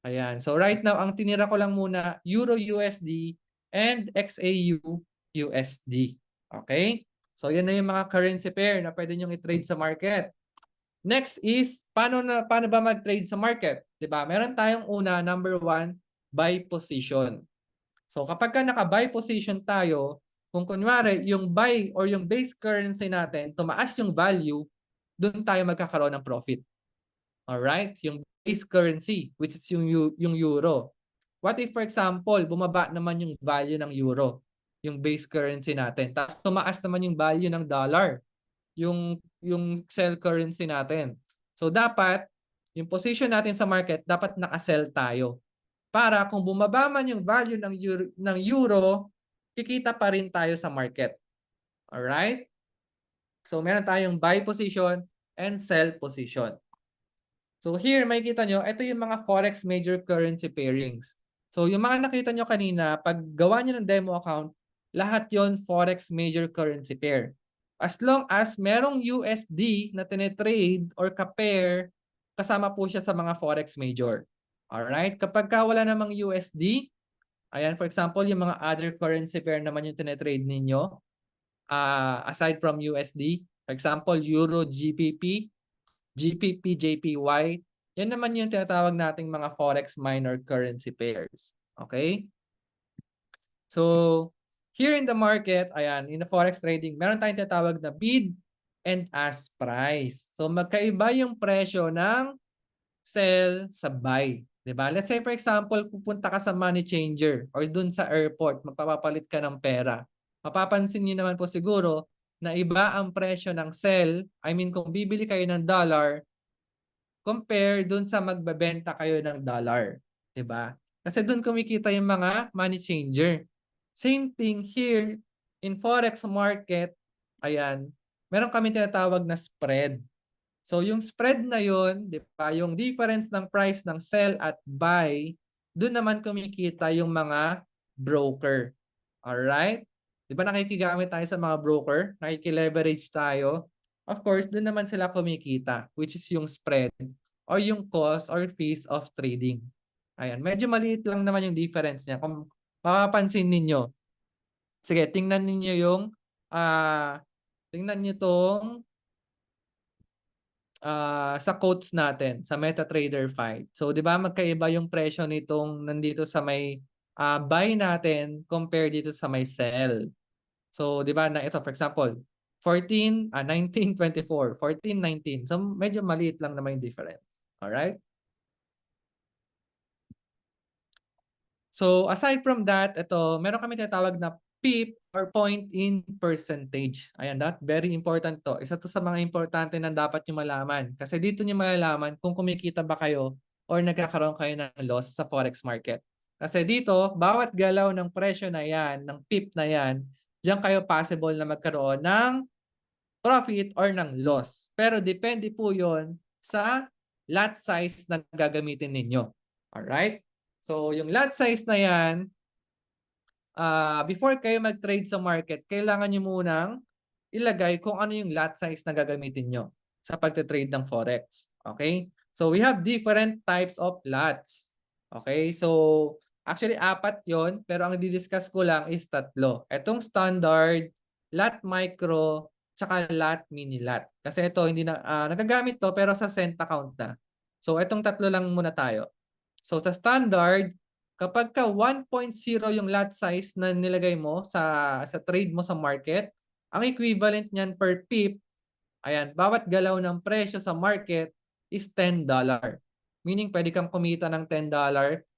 Ayan. So right now, ang tinira ko lang muna, Euro USD and XAU USD. Okay? So yan na yung mga currency pair na pwede nyo i-trade sa market. Next is, paano ba mag-trade sa market? 'Di ba? Meron tayong una, number 1, buy position. So kapag ka naka-buy position tayo, kung kunwari yung buy or yung base currency natin, tumaas yung value, doon tayo magkakaroon ng profit. Alright? Yung base currency, which is yung euro. What if, for example, bumaba naman yung value ng euro, yung base currency natin, tapos tumaas naman yung value ng dollar, yung sell currency natin. So, dapat, yung position natin sa market, dapat naka-sell tayo. Para kung bumaba man yung value ng euro, kikita pa rin tayo sa market. Alright? So, meron tayong buy position and sell position. So here, makikita nyo, ito yung mga Forex major currency pairings. So yung mga nakita nyo kanina, pag gawa nyo ng demo account, lahat yon Forex major currency pair. As long as merong USD na tinetrade or ka-pair, kasama po siya sa mga Forex major. Alright? Kapag wala namang USD, ayan, for example, yung mga other currency pair naman yung tinetrade ninyo, aside from USD, for example, Euro, GBP, GPP, JPY, yan naman yung tinatawag nating mga Forex minor currency pairs. Okay? So, here in the market, ayan, in the Forex trading, meron tayong tinatawag na bid and ask price. So, magkaiba yung presyo ng sell sa buy. 'Di ba? Let's say for example, pupunta ka sa money changer or dun sa airport, magpapapalit ka ng pera. Mapapansin niyo naman po siguro na iba ang presyo ng sell, I mean kung bibili kayo ng dollar, compare dun sa magbebenta kayo ng dollar, 'di ba? Kasi dun kumikita yung mga money changer. Same thing here in forex market. Ayan, meron kami tinatawag na spread. So yung spread na yun, 'di ba, yung difference ng price ng sell at buy, dun naman kumikita yung mga broker. Alright? 'Di ba nakikigamit tayo sa mga broker, nakiki-leverage tayo. Of course, dun naman sila kumikita, which is yung spread or yung cost or fees of trading. Ayan, medyo maliit lang naman yung difference niya. Kung mapapansin ninyo, sige, tingnan ninyo yung, tingnan niyo tong sa quotes natin sa MetaTrader 5. So, 'di ba magkaiba yung presyo nitong nandito sa may buy natin compare dito sa may sell. So, 'di ba na ito for example, 19, 24. 14, 19. So medyo maliit lang naman yung difference. Alright? So aside from that, ito, meron kami tinatawag na PIP or point in percentage. Ayan, that very important to. Isa to sa mga importante na dapat nyo malaman. Kasi dito nyo malalaman kung kumikita ba kayo or nagkakaroon kayo ng loss sa forex market. Kasi dito, bawat galaw ng presyo na yan, ng PIP na yan, diyan kayo possible na magkaroon ng profit or ng loss. Pero depende po yon sa lot size na gagamitin ninyo. Alright? So, yung lot size na yan, before kayo mag-trade sa market, kailangan nyo munang ilagay kung ano yung lot size na gagamitin nyo sa pagte-trade ng Forex. Okay? So, we have different types of lots. Okay? So, actually, 4 yon, pero ang didiscuss ko lang is 3. Itong standard, lot micro, tsaka lot mini lot. Kasi ito, hindi na, nagagamit to, pero sa cent account na. So, itong 3 lang muna tayo. So, sa standard, kapag ka 1.0 yung lot size na nilagay mo sa trade mo sa market, ang equivalent niyan per pip, ayan, bawat galaw ng presyo sa market is $10. Meaning, pwede kang kumita ng $10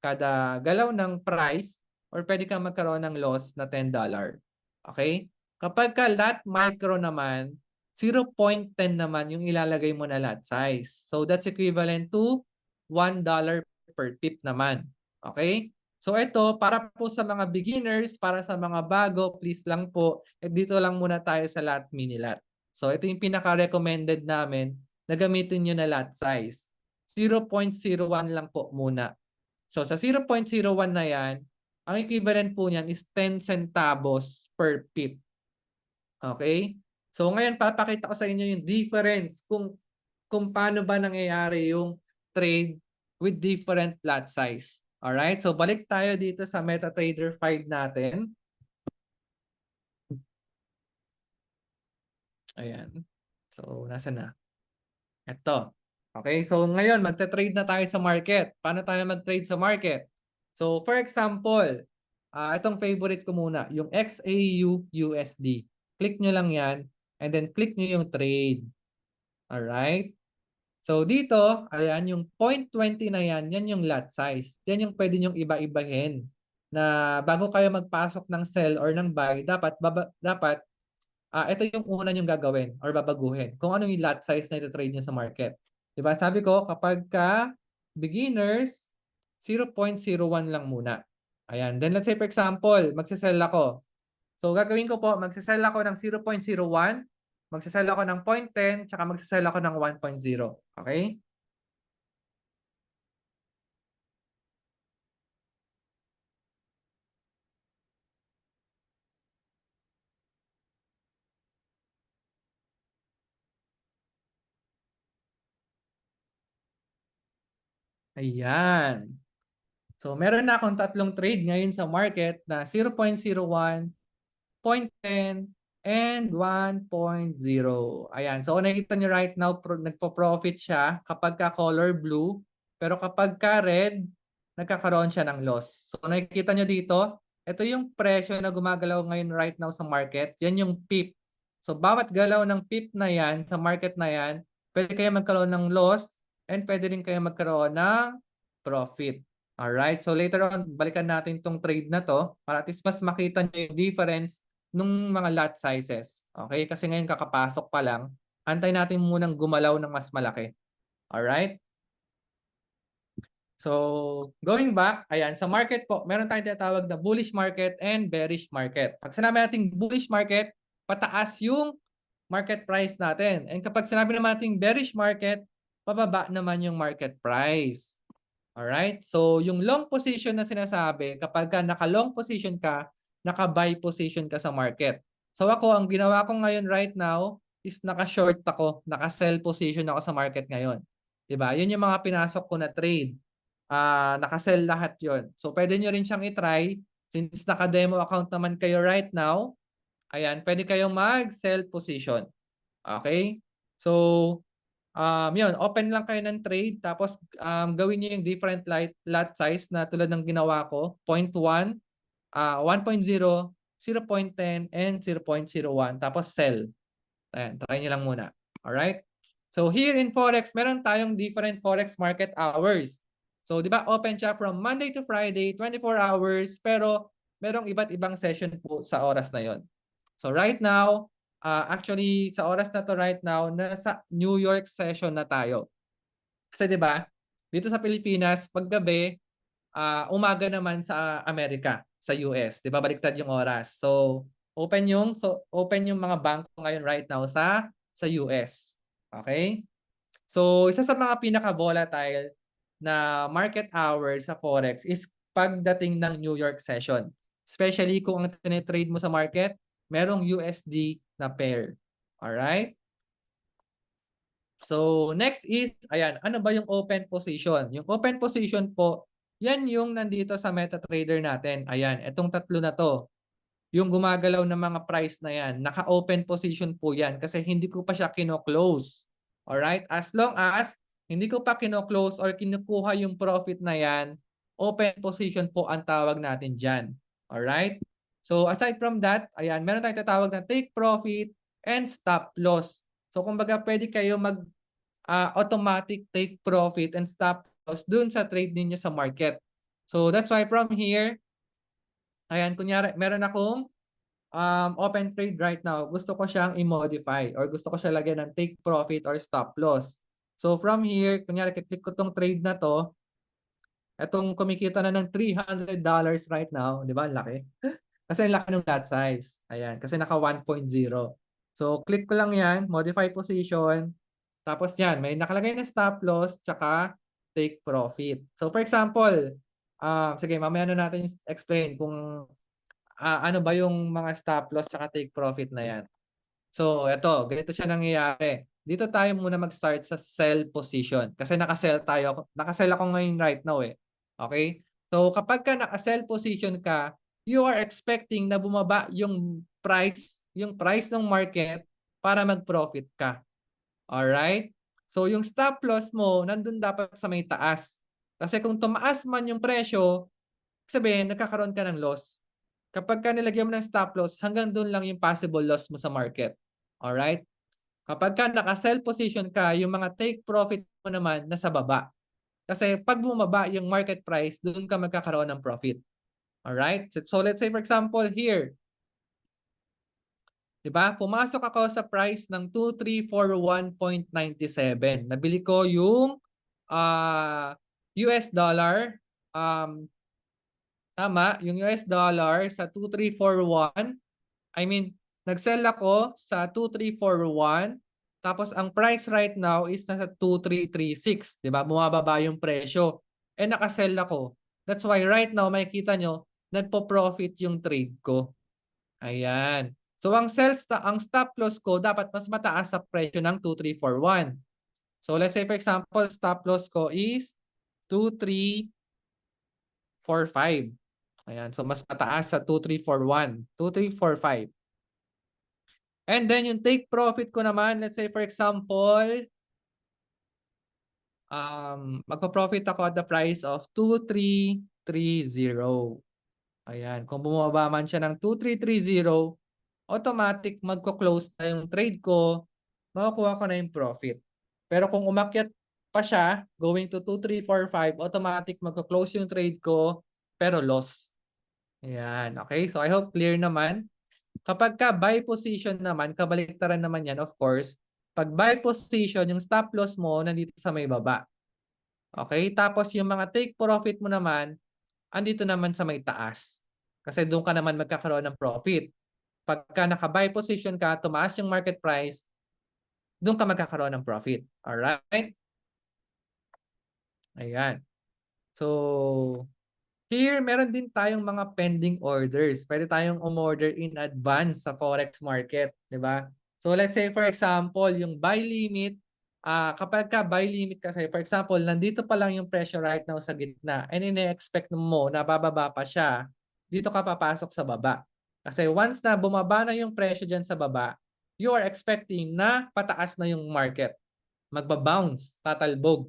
kada galaw ng price or pwede kang magkaroon ng loss na $10. Okay? Kapag ka lot micro naman, 0.10 naman yung ilalagay mo na lot size. So, that's equivalent to $1 per pip naman. Okay? So ito, para po sa mga beginners, para sa mga bago, please lang po, dito lang muna tayo sa lot mini lot. So ito yung pinaka-recommended namin na gamitin nyo na lot size. 0.01 lang po muna. So sa 0.01 na yan, ang equivalent po niyan is 10 centavos per pip. Okay? So ngayon, papakita ko sa inyo yung difference kung paano ba nangyayari yung trade with different lot size. Alright, so balik tayo dito sa MetaTrader 5 natin. Ayan. So, nasa na? Ito. Okay, so ngayon, magta-trade na tayo sa market. Paano tayo mag-trade sa market? So, for example, itong favorite ko muna, yung XAU-USD. Click nyo lang yan, and then click nyo yung trade. Alright? So dito, ayan, yung 0.20 na yan, yan yung lot size. Yan yung pwede nyong iba-ibahin na bago kayo magpasok ng sell or ng buy, dapat ito yung una nyong gagawin or babaguhin. Kung ano yung lot size na ito-trade nyo sa market. Diba? Sabi ko, kapag ka beginners, 0.01 lang muna. Ayan. Then let's say for example, magsisell ako. So gagawin ko po, magsisell ako ng 0.01, magsisell ako ng 0.10, tsaka magsisell ako ng 1.0. Okay? Ayan. So meron na akong 3 trade ngayon sa market na 0.01, 0.10, and 1.0. Ayan. So nakikita nyo right now, nagpo-profit siya kapag ka color blue. Pero kapag ka red, nagkakaroon siya ng loss. So nakikita nyo dito, ito yung presyo na gumagalaw ngayon right now sa market. Yan yung PIP. So bawat galaw ng PIP na yan, sa market na yan, pwede kayo magkaroon ng loss and pwede rin kayo magkaroon ng profit. Alright, so later on, balikan natin tong trade na to para at least mas makita nyo yung difference nung mga lot sizes. Okay? Kasi ngayon kakapasok pa lang. Antay natin munang gumalaw ng mas malaki. Alright? So, going back, ayan, sa market po, meron tayong tinatawag na bullish market and bearish market. Pag sinabi natin bullish market, pataas yung market price natin. And kapag sinabi naman natin bearish market, pababa naman yung market price. Alright? So, yung long position na sinasabi, kapag ka naka-long position ka, naka-buy position ka sa market. So, ako, ang ginawa ko ngayon right now is naka-short ako, naka-sell position ako sa market ngayon. Diba? Yun yung mga pinasok ko na trade. Naka-sell lahat yon. So, pwede nyo rin siyang i-try. Since naka-demo account naman kayo right now, ayan, pwede kayong mag-sell position. Okay? So, yun, open lang kayo ng trade tapos gawin niyo yung different lot size na tulad ng ginawa ko, 0.1, 1.0, 0.10, and 0.01 tapos sell. Ayan, try nyo lang muna. Alright? So here in Forex, meron tayong different Forex market hours. So di ba open siya from Monday to Friday, 24 hours, pero merong iba't ibang session po sa oras na yon. So right now, actually sa oras na to right now, nasa New York session na tayo. Kasi 'di ba, dito sa Pilipinas, paggabi, umaga naman sa Amerika, sa US, 'di ba baliktad yung oras. So, open yung mga bangko ngayon right now sa US. Okay? So, isa sa mga pinaka-volatile na market hours sa Forex is pagdating ng New York session. Especially kung ang tine-trade mo sa market, merong USD na pair. Alright? So, next is, ayan, ano ba yung open position? Yung open position po, yan yung nandito sa MetaTrader natin. Ayan, itong tatlo na to. Yung gumagalaw ng mga price na yan, naka-open position po yan kasi hindi ko pa siya kino-close. Alright? As long as hindi ko pa kino-close or kinukuha yung profit na yan, open position po ang tawag natin dyan. Alright? So, aside from that, ayan, meron tayong tatawag na take profit and stop loss. So, kumbaga, pwede kayo automatic take profit and stop loss dun sa trade ninyo sa market. So, that's why from here, ayan, kunyari, meron akong open trade right now. Gusto ko siyang i-modify or gusto ko siya lagyan ng take profit or stop loss. So, from here, kunyari, click ko tong trade na to. Itong kumikita na ng $300 right now. Di ba? Ang laki. Kasi ang laki ng lot size. Ayan. Kasi naka 1.0. So, click ko lang yan. Modify position. Tapos yan. May nakalagay na stop loss tsaka take profit. So, for example, sige, mamaya na natin explain kung ano ba yung mga stop loss tsaka take profit na yan. So, eto, ganito siya nangyayari. Dito tayo muna mag-start sa sell position kasi naka-sell tayo. Naka-sell ako ngayon right now eh. Okay? So, kapag ka naka-sell position ka, you are expecting na bumaba yung price ng market para mag-profit ka. Alright? So, yung stop loss mo, nandun dapat sa may taas. Kasi kung tumaas man yung presyo, sabihin, nagkakaroon ka ng loss. Kapag ka nilagyan mo ng stop loss, hanggang doon lang yung possible loss mo sa market. Alright? Kapag ka naka-sell position ka, yung mga take profit mo naman nasa baba. Kasi pag bumaba yung market price, doon ka magkakaroon ng profit. Alright? So let's say for example here, di ba? Pumasok ako sa price ng 2341.97. Nabili ko yung US dollar. Tama, yung US dollar sa 2341. I mean, nag-sell ako sa 2341. Tapos ang price right now is nasa 2336, 'di ba? Bumababa yung presyo. Eh naka-sell ako. That's why right now makikita nyo, nagpo-profit yung trade ko. Ayan. So ang stop loss ko dapat mas mataas sa presyo ng 2341. So let's say for example, stop loss ko is 2345. Ayan, so mas mataas sa 2341, 2345. And then yung take profit ko naman, let's say for example, magpa-profit ako at the price of 2330. Ayan, kung bumaba man siya ng 2330, automatic magko-close na yung trade ko, makukuha ko na yung profit. Pero kung umakyat pa siya, going to 2345, automatic magko-close yung trade ko, pero loss. Ayan, okay? So I hope clear naman. Kapag ka buy position naman, kabaliktaran naman yan, of course. Pag buy position, yung stop loss mo nandito sa may baba. Okay? Tapos yung mga take profit mo naman, andito naman sa may taas. Kasi doon ka naman magkakaroon ng profit. Pagka naka-buy position ka, tumaas yung market price, doon ka magkakaroon ng profit. Alright? Ayan. So, here, meron din tayong mga pending orders. Pwede tayong umorder in advance sa Forex market, di ba? So let's say for example, yung buy limit, kapag ka buy limit kasi, for example, nandito pa lang yung presyo right now sa gitna and ine-expect mo na bababa pa siya, dito ka papasok sa baba. Kasi once na bumaba na yung presyo dyan sa baba, you are expecting na pataas na yung market. Magbabounce, tatalbog.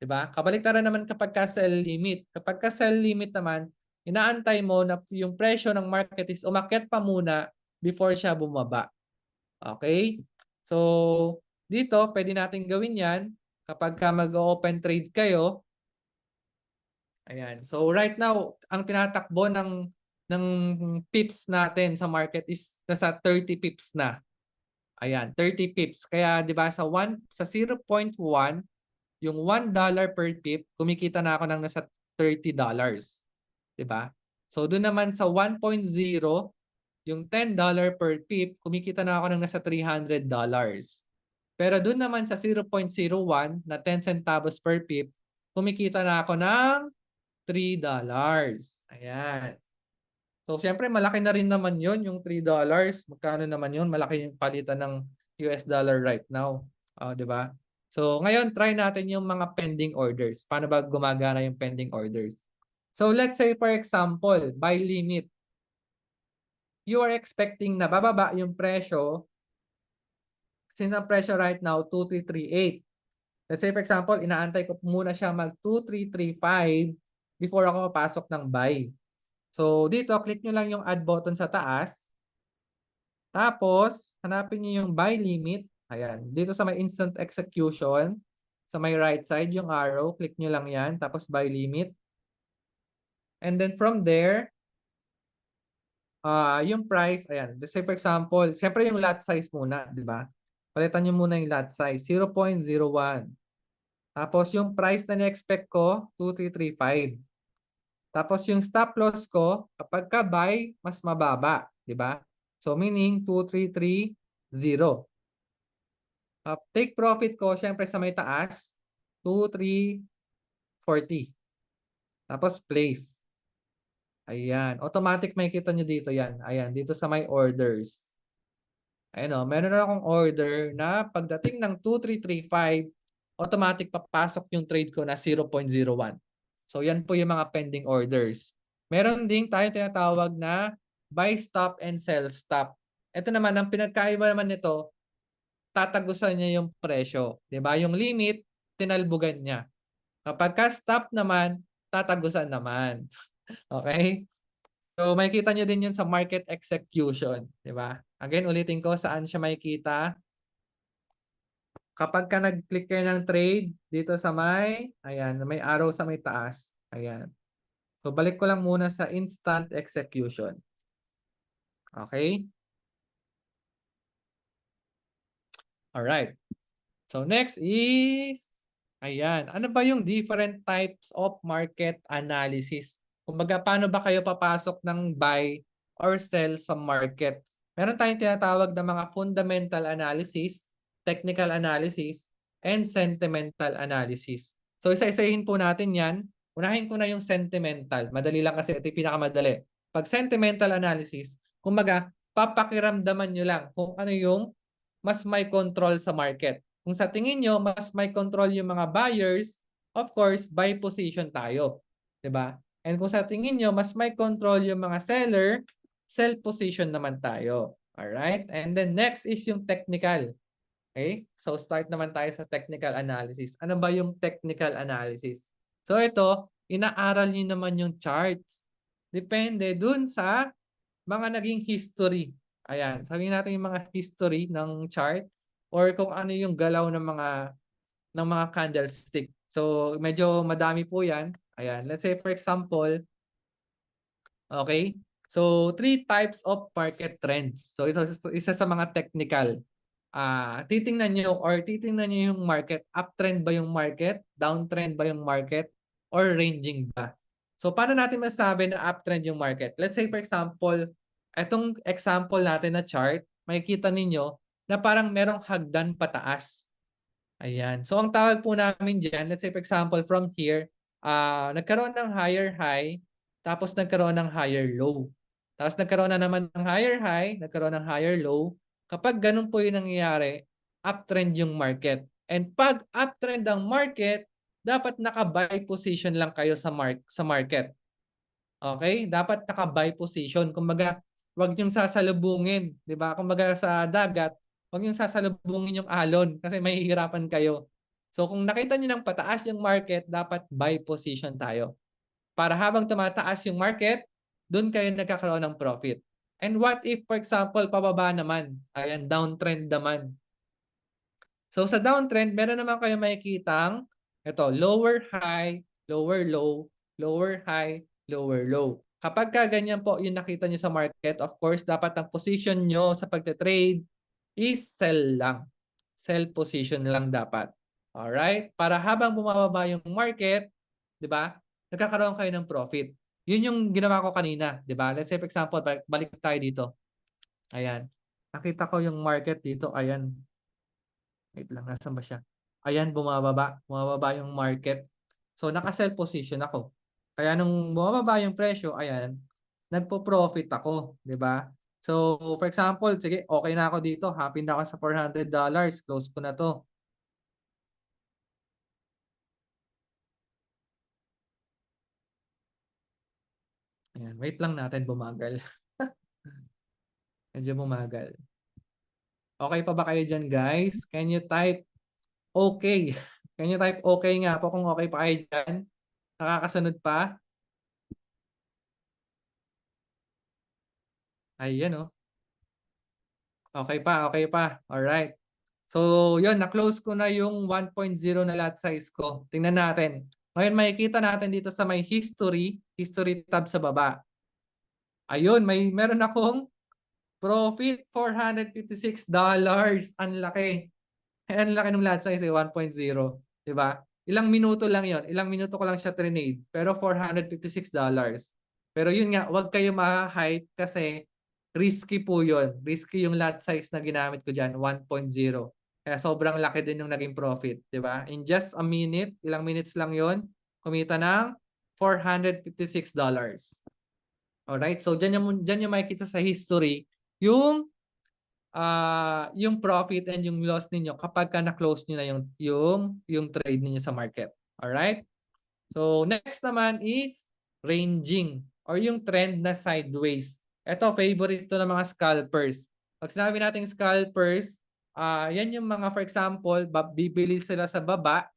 Diba? Kabaliktaran naman kapag ka sell limit. Kapag ka sell limit naman, inaantay mo na yung presyo ng market is umakyat pa muna before siya bumaba. Okay? So, dito pwede natin gawin 'yan kapag ka mag-o-open trade kayo. Ayan. So, right now, ang tinatakbo ng pips natin sa market is nasa 30 pips na. Ayan, 30 pips. Kaya 'di ba sa 0.1, yung $1 per pip, kumikita na ako ng nasa $30, 'di ba? So, dun naman sa 1.0, yung $10 per pip, kumikita na ako ng nasa $300. Pero dun naman sa 0.01 na 10 centavos per pip, kumikita na ako ng $3. Ayan. So, siyempre malaki na rin naman yon yung $3. Magkano naman yun? Malaki yung palitan ng US dollar right now. Oh, 'di ba? So, ngayon try natin yung mga pending orders. Paano ba gumagana yung pending orders? So, let's say for example, buy limit. You are expecting na bababa yung presyo since ang presyo right now 2338. Let's say for example, inaantay ko muna siya mag 2335 before ako papasok ng buy. So, dito click nyo lang yung add button sa taas. Tapos, hanapin niyo yung buy limit. Ayan. Dito sa may instant execution, sa may right side, yung arrow, click nyo lang yan. Tapos buy limit. And then from there, yung price, ayan. Let's say for example, syempre yung lot size muna, di ba? Palitan nyo muna yung lot size, 0.01. Tapos yung price na na-expect ko, 2335. Tapos yung stop loss ko, kapag ka-buy, mas mababa, di ba? So meaning 2330. Take profit ko, syempre sa may taas, 2340. Tapos place. Ayan. Automatic makikita nyo dito yan. Ayan, dito sa may orders. Ayan o, meron na akong order na pagdating ng 2335, automatic papasok yung trade ko na 0.01. So yan po yung mga pending orders. Meron ding tayo tinatawag na buy stop and sell stop. Ito naman, ang pinagkaiba naman nito, tatagusan niya yung presyo. 'Di ba? Yung limit, tinalbugan niya. Kapag ka-stop naman, tatagusan naman. Okay? So makikita niyo din yun sa market execution. 'Di ba? Again, ulitin ko saan siya makikita. Kapag ka nag-click kayo ng trade dito sa ayan, may arrow sa may taas. Ayan. So balik ko lang muna sa instant execution. Okay? Alright. So next is, ayan, ano ba yung different types of market analysis? Kumbaga, paano ba kayo papasok ng buy or sell sa market? Meron tayong tinatawag na mga fundamental analysis, technical analysis, and sentimental analysis. So isa-isahin po natin yan. Unahin ko na yung sentimental. Madali lang kasi ito yung pinakamadali. Pag sentimental analysis, kumbaga, papakiramdaman nyo lang kung ano yung mas may control sa market. Kung sa tingin nyo, mas may control yung mga buyers, of course, buy position tayo. 'Di ba? And kung sa tingin nyo, mas may control yung mga seller, sell position naman tayo. Alright? And then next is yung technical. Okay? So start naman tayo sa technical analysis. Ano ba yung technical analysis? So ito, inaaral nyo naman yung charts. Depende dun sa mga naging history. Ayan, sabihin natin yung mga history ng chart or kung ano yung galaw ng mga candlestick. So, medyo madami po 'yan. Ayan, let's say for example, okay? So, three types of market trends. So, ito isa sa mga technical. Titingnan niyo yung market, uptrend ba yung market, downtrend ba yung market, or ranging ba? So, paano natin masabi na uptrend yung market? Let's say for example, itong example natin na chart, makikita ninyo na parang merong hagdan pataas. Ayan. So, ang tawag po namin dyan, let's say for example, from here, nagkaroon ng higher high, tapos nagkaroon ng higher low. Tapos nagkaroon na naman ng higher high, nagkaroon ng higher low. Kapag ganun po yung nangyayari, uptrend yung market. And pag uptrend ang market, dapat naka-buy position lang kayo sa market. Okay? Dapat naka-buy position. Kumbaga, wag niyong sasalubungin, 'di ba? Kumbaga sa dagat, wag niyong sasalubungin yung alon kasi mahihirapan kayo. So kung nakita niyo ng pataas yung market, dapat buy position tayo. Para habang tumataas yung market, doon kayo nagkakaroon ng profit. And what if, for example, pababa naman? Ayan, downtrend naman. So sa downtrend, meron naman kayo makikitang ito, lower high, lower low, lower high, lower low. Kapag ka ganyan po yung nakita nyo sa market, of course, dapat ang position nyo sa pagte-trade is sell lang. Sell position lang dapat. Alright? Para habang bumababa yung market, di ba, nagkakaroon kayo ng profit. Yun yung ginawa ko kanina, di ba? Let's say for example, balik tayo dito. Ayan. Nakita ko yung market dito, ayan. Wait lang, nasan ba siya? Ayan, bumababa. Bumababa yung market. So, naka-sell position ako. Kaya nung bumababa yung presyo, ayan, nagpo-profit ako. 'Di ba? So, for example, sige, okay na ako dito. Happy na ako sa $400. Close ko na to. Ayan, wait lang natin bumagal. Medyo bumagal. Okay pa ba kayo dyan, guys? Can you type okay? Can you type okay nga po kung okay pa kayo dyan? Nakakasunod pa? Ayan, oh. Okay pa, okay pa. Alright. So, yun, na-close ko na yung 1.0 na lot size ko. Tingnan natin. Ngayon, makikita natin dito sa may history tab sa baba. Ayun, meron akong profit, $456. Ang laki. Ang laki ng lot size, 1.0. Diba? Ilang minuto lang yon. Ilang minuto ko lang siya trinade. Pero $456. Pero yun nga, huwag kayo ma-hype kasi risky po yun. Risky yung lot size na ginamit ko dyan, 1.0. Kaya sobrang laki din yung naging profit. Diba? In just a minute, ilang minutes lang yon, kumita ng $456. Alright? So, dyan yung makikita sa history yung profit and yung loss ninyo kapag ka na-close niyo na yung trade niyo sa market. All right? So next naman is ranging or yung trend na sideways. Ito favorite to ng mga scalpers. Pag sinabi nating scalpers, yan yung mga for example, bibili sila sa baba.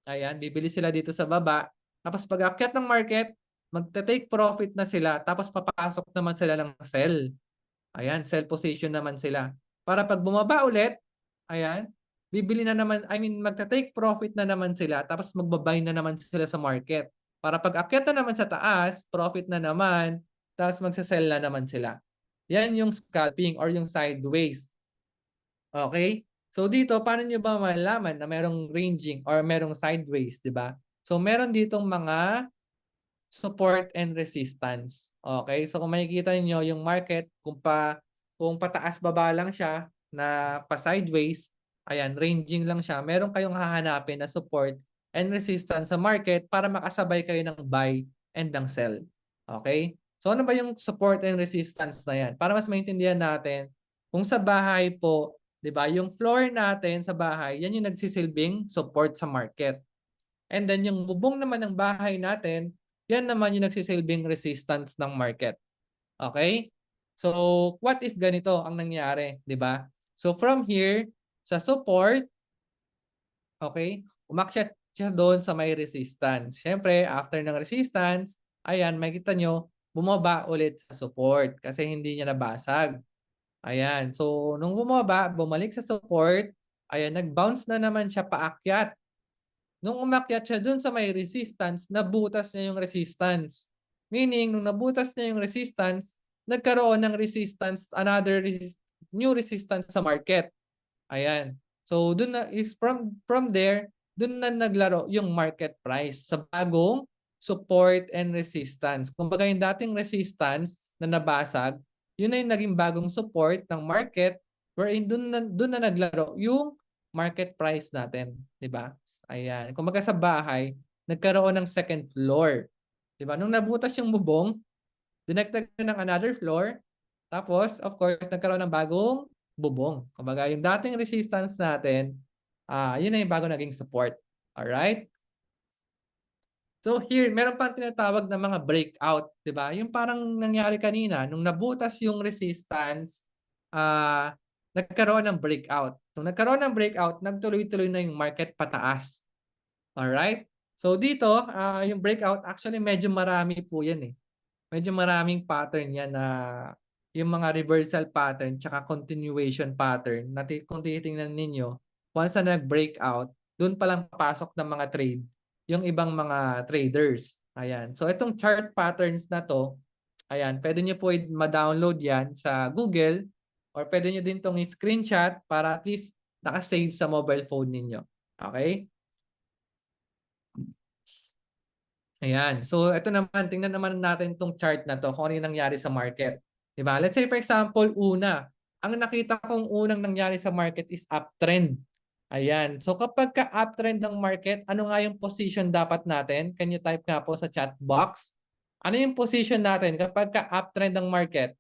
Ayan, bibili sila dito sa baba. Tapos pag akyat ng market, magte-take profit na sila tapos papasok naman sila ng sell. Ayan, sell position naman sila. Para pag bumaba ulit, ayan, bibili na naman, magta-take profit na naman sila, tapos magbabuy na naman sila sa market. Para pag akyat na naman sa taas, profit na naman, tapos magsa-sell na naman sila. Yan yung scalping or yung sideways. Okay? So dito, paano nyo ba malalaman na merong ranging or merong sideways, di ba? So meron ditong mga support and resistance. Okay? So kung makikita niyo yung market, kung pataas baba lang siya na pa sideways, ayan, ranging lang siya. Meron kayong hahanapin na support and resistance sa market para makasabay kayo ng buy and ng sell. Okay? So ano ba yung support and resistance na yan? Para mas maintindihan natin, kung sa bahay po, 'di ba, yung floor natin sa bahay, yan yung nagsisilbing support sa market. And then yung bubong naman ng bahay natin, yan naman yung nagsisilbing resistance ng market. Okay? So, what if ganito ang nangyari, 'di ba? So from here sa support, okay, umakyat siya doon sa may resistance. Siyempre, after ng resistance, ayan, makikita nyo, bumaba ulit sa support kasi hindi niya nabasag. Ayan. So, nung bumaba, bumalik sa support, ayan, nag-bounce na naman siya paakyat. Nung umakyat siya dun sa may resistance, nabutas niya yung resistance. Meaning, nung nabutas niya yung resistance, nagkaroon ng resistance, new resistance sa market. Ayan. So, dun na is from there, dun na naglaro yung market price sa bagong support and resistance. Kumbaga yung dating resistance na nabasag, yun na yung naging bagong support ng market wherein dun na naglaro yung market price natin, 'di ba? Ayan. Kumbaga sa bahay, nagkaroon ng second floor. 'Di ba? Nung nabutas yung bubong, dinagdag ng another floor. Tapos, of course, nagkaroon ng bagong bubong. Kumbaga, yung dating resistance natin, yun na yung bago naging support. Alright? So here, meron pang tinatawag na mga breakout, 'di ba? Yung parang nangyari kanina, nung nabutas yung resistance, nagkaroon ng breakout. Nung nagkaroon ng breakout, nagtuloy-tuloy na yung market pataas. Alright? So dito, yung breakout, actually medyo marami po yan eh. Medyo maraming pattern yan na yung mga reversal pattern tsaka continuation pattern. Kung titingnan ninyo, once na nag-breakout, doon pa lang papasok ng mga trade yung ibang mga traders. Ayan. So itong chart patterns na to, ayan, pwede nyo po ma-download yan sa Google or pwede nyo din tong screenshot para at least naka-save sa mobile phone ninyo. Okay? Ayan. So ito naman, tingnan naman natin tong chart na to kung ano yung nangyari sa market. Diba? Let's say for example, ang nakita kong unang nangyari sa market is uptrend. Ayan. So kapag ka uptrend ng market, ano nga yung position dapat natin? Can you type nga po sa chat box? Ano yung position natin kapag ka uptrend ng market?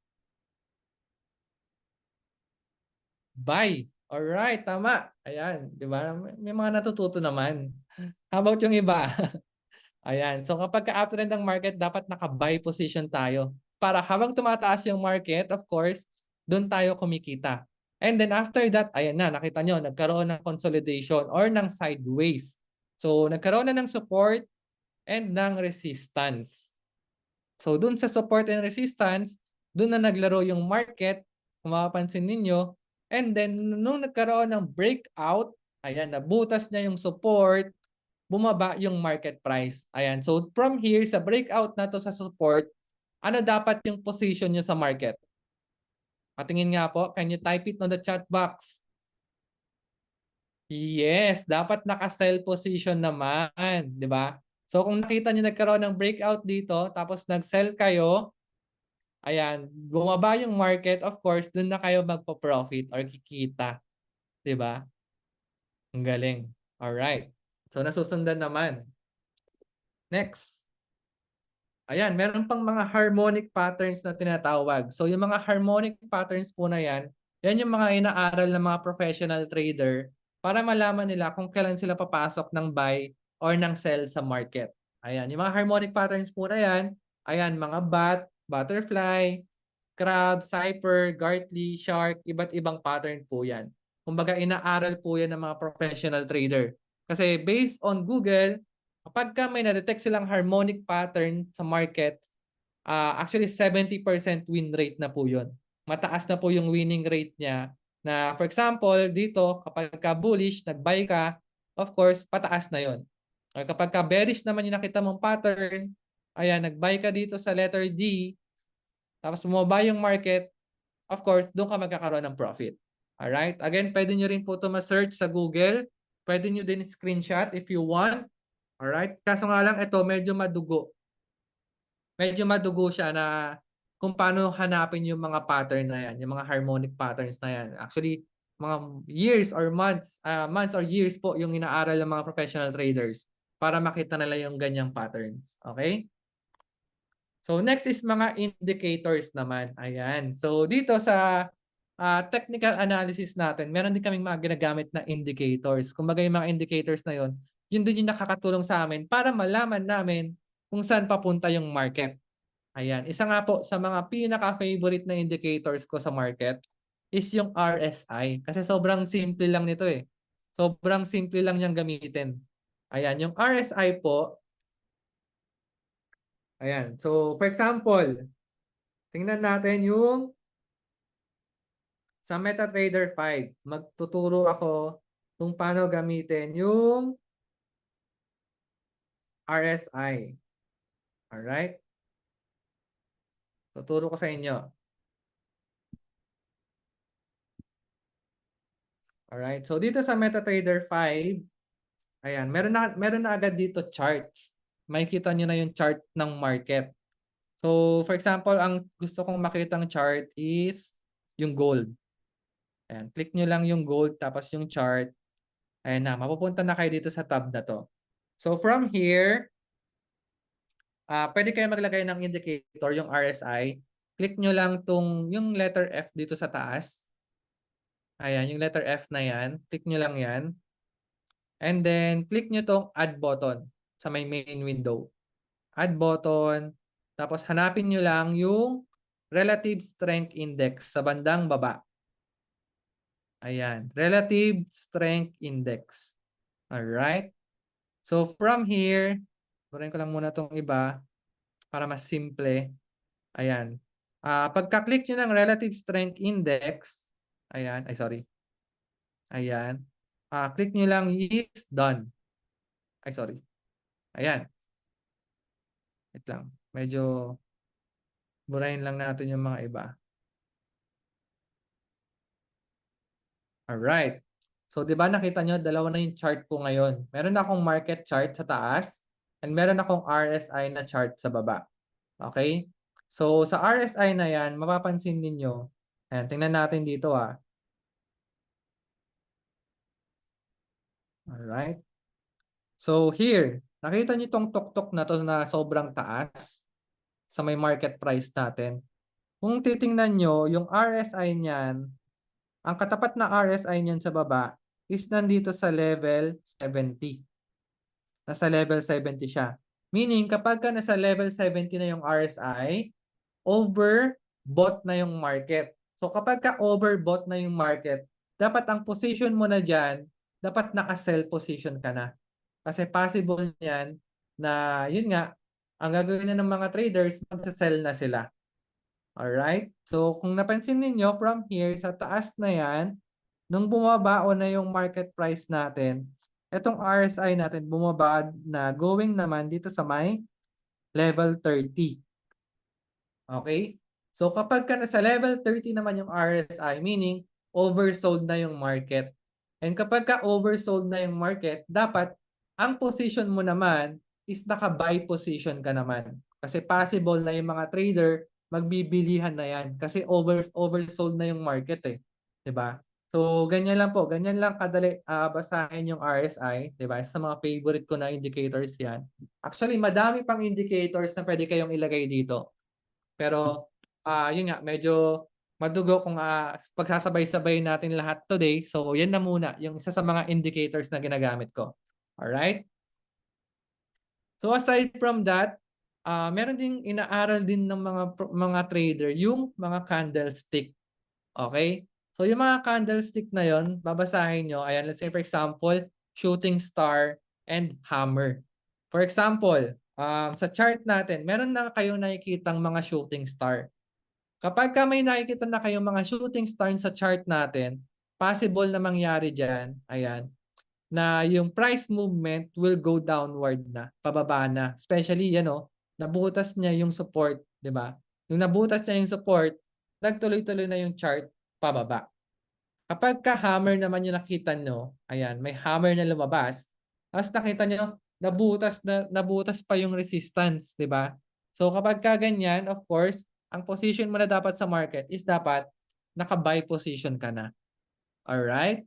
Buy. Alright, tama. Ayan, di ba? May mga natututo naman. How about yung iba? Ayan. So kapag ka-uptrend ng market, dapat naka-buy position tayo. Para habang tumataas yung market, of course, doon tayo kumikita. And then after that, ayan na, nakita nyo, nagkaroon ng consolidation or ng sideways. So nagkaroon na ng support and ng resistance. So doon sa support and resistance, doon na naglaro yung market, kung mapapansin ninyo. And then nung nagkaroon ng breakout, ayan, nabutas niya yung support, bumaba yung market price. Ayan. So from here, sa breakout na to sa support, ano dapat yung position nyo sa market? Patingin nga po, can you type it on the chat box? Yes, dapat naka-sell position naman, di ba? So kung nakita nyo nagkaroon ng breakout dito, tapos nag-sell kayo, ayan, bumaba yung market, of course, dun na kayo magpo-profit or kikita. Di ba? Ang galing. Alright. So nasusundan naman. Next. Ayan, meron pang mga harmonic patterns na tinatawag. So yung mga harmonic patterns po na yan yung mga inaaral ng mga professional trader para malaman nila kung kailan sila papasok ng buy or ng sell sa market. Ayan, yung mga harmonic patterns po na yan, ayan, mga bat, butterfly, crab, cyper, gartley, shark, iba't ibang pattern po yan. Kumbaga inaaral po yan ng mga professional trader. Kasi based on Google, kapag may na-detect silang harmonic pattern sa market, actually 70% win rate na po yun. Mataas na po yung winning rate niya na for example, dito kapag ka bullish, nag-buy ka, of course, pataas na yon. Or kapag ka bearish naman yung nakita mong pattern, ayan, nag-buy ka dito sa letter D, tapos bumaba yung market, of course, doon ka magkakaroon ng profit. Alright? Again, pwede nyo rin po ito ma-search sa Google. Pwede nyo din screenshot if you want. Alright? Kaso nga lang, ito medyo madugo. Medyo madugo siya na kung paano hanapin yung mga pattern na yan, yung mga harmonic patterns na yan. Actually, mga years or months or years po yung inaaral ng mga professional traders para makita nila yung ganyang patterns. Okay? So next is mga indicators naman. Ayan. So dito sa technical analysis natin, meron din kaming mga ginagamit na indicators. Kumbaga yung mga indicators na yon, yun din yung nakakatulong sa amin para malaman namin kung saan papunta yung market. Ayan. Isa nga po sa mga pinaka-favorite na indicators ko sa market is yung RSI. Kasi sobrang simple lang nito eh. Sobrang simple lang niyang gamitin. Ayan. Yung RSI po, ayan. So, for example, tingnan natin yung sa MetaTrader 5. Magtuturo ako kung paano gamitin yung RSI. Alright? Tuturo ko sa inyo. Alright? So, dito sa MetaTrader 5, ayan, meron na agad dito charts. Makikita nyo na yung chart ng market. So, for example, ang gusto kong makitang chart is yung gold. Ayan, click nyo lang yung gold tapos yung chart. Ayan na, mapupunta na kayo dito sa tab na to. So, from here, pwede kayo maglagay ng indicator, yung RSI. Click nyo lang yung letter F dito sa taas. Ayan, yung letter F na yan. Click nyo lang yan. And then, click nyo tong add button sa may main window. Add button. Tapos, hanapin nyo lang yung relative strength index sa bandang baba. Ayan. Relative strength index. Alright. So, from here, burin ko lang muna itong iba para mas simple. Ayan. Pagka-click nyo ng relative strength index, ayan, ay sorry. Ayan. click nyo lang is done. Ay, sorry. Ayan. Wait lang. Medyo burahin lang natin yung mga iba. Alright. So, di ba nakita nyo, dalawa na yung chart ko ngayon. Meron akong market chart sa taas and meron akong RSI na chart sa baba. Okay? So, sa RSI na yan, mapapansin ninyo, ayan, tingnan natin dito Alright. So, here, nakita nyo itong tuktok na to na sobrang taas sa may market price natin. Kung titingnan nyo, yung RSI niyan, ang katapat na RSI niyan sa baba is nandito sa level 70. Nasa level 70 siya. Meaning, kapag ka nasa level 70 na yung RSI, overbought na yung market. So, kapag ka overbought na yung market, dapat ang position mo na dyan, dapat naka-sell position ka na. Kasi possible niyan na, yun nga, ang gagawin na ng mga traders, mag-sell na sila. Alright? So, kung napansin ninyo, from here, sa taas na yan, nung bumaba na yung market price natin, itong RSI natin bumaba na going naman dito sa may level 30. Okay? So, kapag ka nasa level 30 naman yung RSI, meaning oversold na yung market. And kapag ka oversold na yung market, dapat ang position mo naman is naka-buy position ka naman. Kasi possible na yung mga trader magbibilihan na yan kasi oversold na yung market eh. 'Di ba? So ganyan lang po, ganyan lang kadali basahin yung RSI, 'di ba? Sa mga favorite ko na indicators 'yan. Actually, madami pang indicators na pwede kayong ilagay dito. Pero yun nga medyo madugo kung pagsasabay-sabay natin lahat today. So yan na muna yung isa sa mga indicators na ginagamit ko. All right? So aside from that, meron ding inaaral din ng mga trader yung mga candlestick. Okay? So yung mga candlestick na yon, babasahin nyo. Ayan, let's say for example, shooting star and hammer. For example, sa chart natin, meron na kayong nakikitang mga shooting star. Kapag may nakikita na kayong mga shooting star sa chart natin, possible na mangyari dyan, ayan, na yung price movement will go downward na, pababa na. Especially, nabutas niya yung support, di ba? Yung nabutas niya yung support, nagtuloy-tuloy na yung chart pababa. Kapag hammer naman yung nakita nyo, ayan, may hammer na lumabas, tapos nakita nyo, nabutas pa yung resistance, di ba? So kapag ganyan, of course, ang position mo na dapat sa market is dapat naka-buy position ka na. Alright?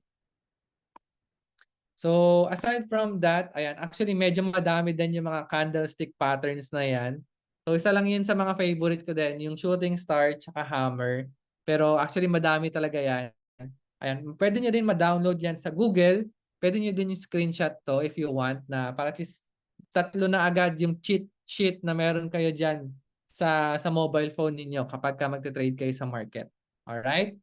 So, aside from that, ayan, actually medyo madami din yung mga candlestick patterns na yan. So, isa lang yun sa mga favorite ko din, yung shooting star tsaka hammer. Pero actually madami talaga yan. Ayan, pwede nyo din ma-download yan sa Google. Pwede nyo din yung screenshot to if you want na para at least tatlo na agad yung cheat sheet na meron kayo dyan sa mobile phone ninyo kapag magte-trade kayo sa market. Alright?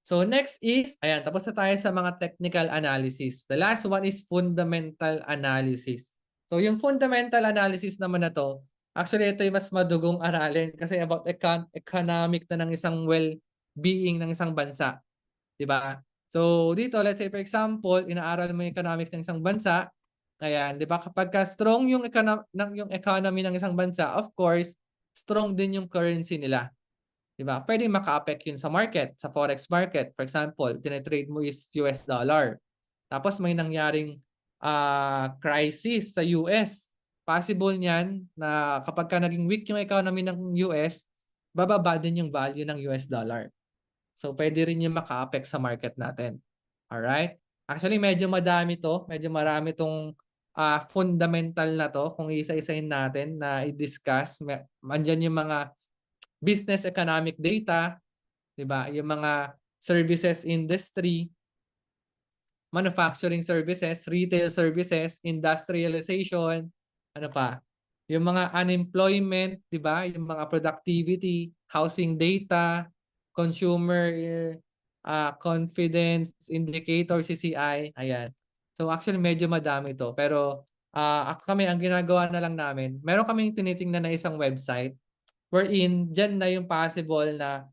So next is, ayan, tapos na tayo sa mga technical analysis. The last one is fundamental analysis. So yung fundamental analysis naman na to, actually ito yung mas madugong aralin kasi about economic na ng isang well-being ng isang bansa. Diba? So dito, let's say for example, inaaral mo yung economics ng isang bansa. Ayan, di ba? Kapag strong yung economy ng isang bansa, of course, strong din yung currency nila. Diba? Pwede maka-affect yun sa market, sa forex market. For example, tinitrade mo is US dollar. Tapos may nangyaring crisis sa US. Possible niyan na kapag naging weak yung economy ng US, bababa din yung value ng US dollar. So pwede rin yung maka-affect sa market natin. Alright? Actually, medyo madami to. Medyo marami tong fundamental na to kung isa-isahin natin na i-discuss. Andyan yung mga business economic data, 'di ba? Yung mga services industry, manufacturing services, retail services, industrialization, ano pa? Yung mga unemployment, 'di ba? Yung mga productivity, housing data, consumer confidence indicator CCI, ayan. So actually medyo madami 'to, pero kami ang ginagawa na lang namin, meron kaming tinitingnan na isang website wherein dyan na yung possible na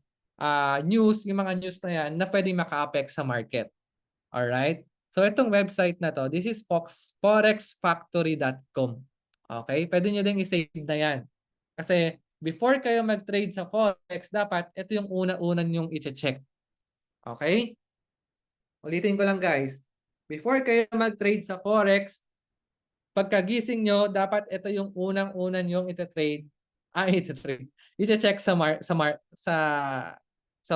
news, yung mga news na yan na pwedeng maka-affect sa market. Alright? So itong website na to, this is forexfactory.com. Okay? Pwede nyo din i-save na yan. Kasi before kayo mag-trade sa Forex, dapat ito yung una-una nyong i-check. Okay? Ulitin ko lang guys. Before kayo mag-trade sa Forex, pagkagising nyo, dapat ito yung unang-una nyong ita-trade. Ita-trade. I-check sa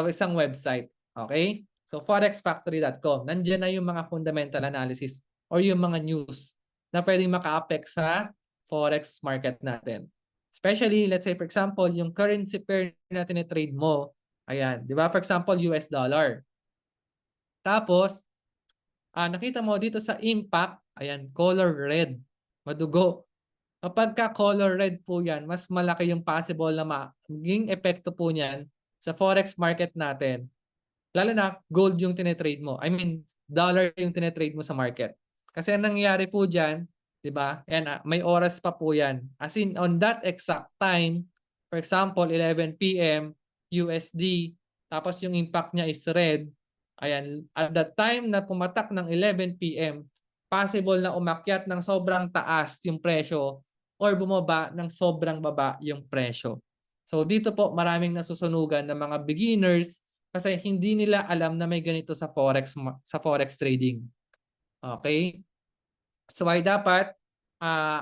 isang website. Okay? So, forexfactory.com. Nandiyan na yung mga fundamental analysis or yung mga news na pwedeng maka-affect sa Forex market natin. Especially, let's say, for example, yung currency pair na tinitrade mo. Ayan. Di ba? For example, US dollar. Tapos, nakita mo dito sa impact, ayan, color red. Madugo. Kapag ka color red po yan, mas malaki yung possible na maging epekto po niyan sa Forex market natin. Lalo na gold yung tinetrade mo. I mean, dollar yung tinetrade mo sa market. Kasi ang nangyayari po dyan, di ba? Yan, may oras pa po yan. As in, on that exact time, for example, 11 p.m. USD, tapos yung impact niya is red. Ayan, at that time na pumatak ng 11 p.m., possible na umakyat ng sobrang taas yung presyo or bumaba ng sobrang baba yung presyo. So dito po maraming nasusunugan ng mga beginners kasi hindi nila alam na may ganito sa forex trading. Okay? So ay dapat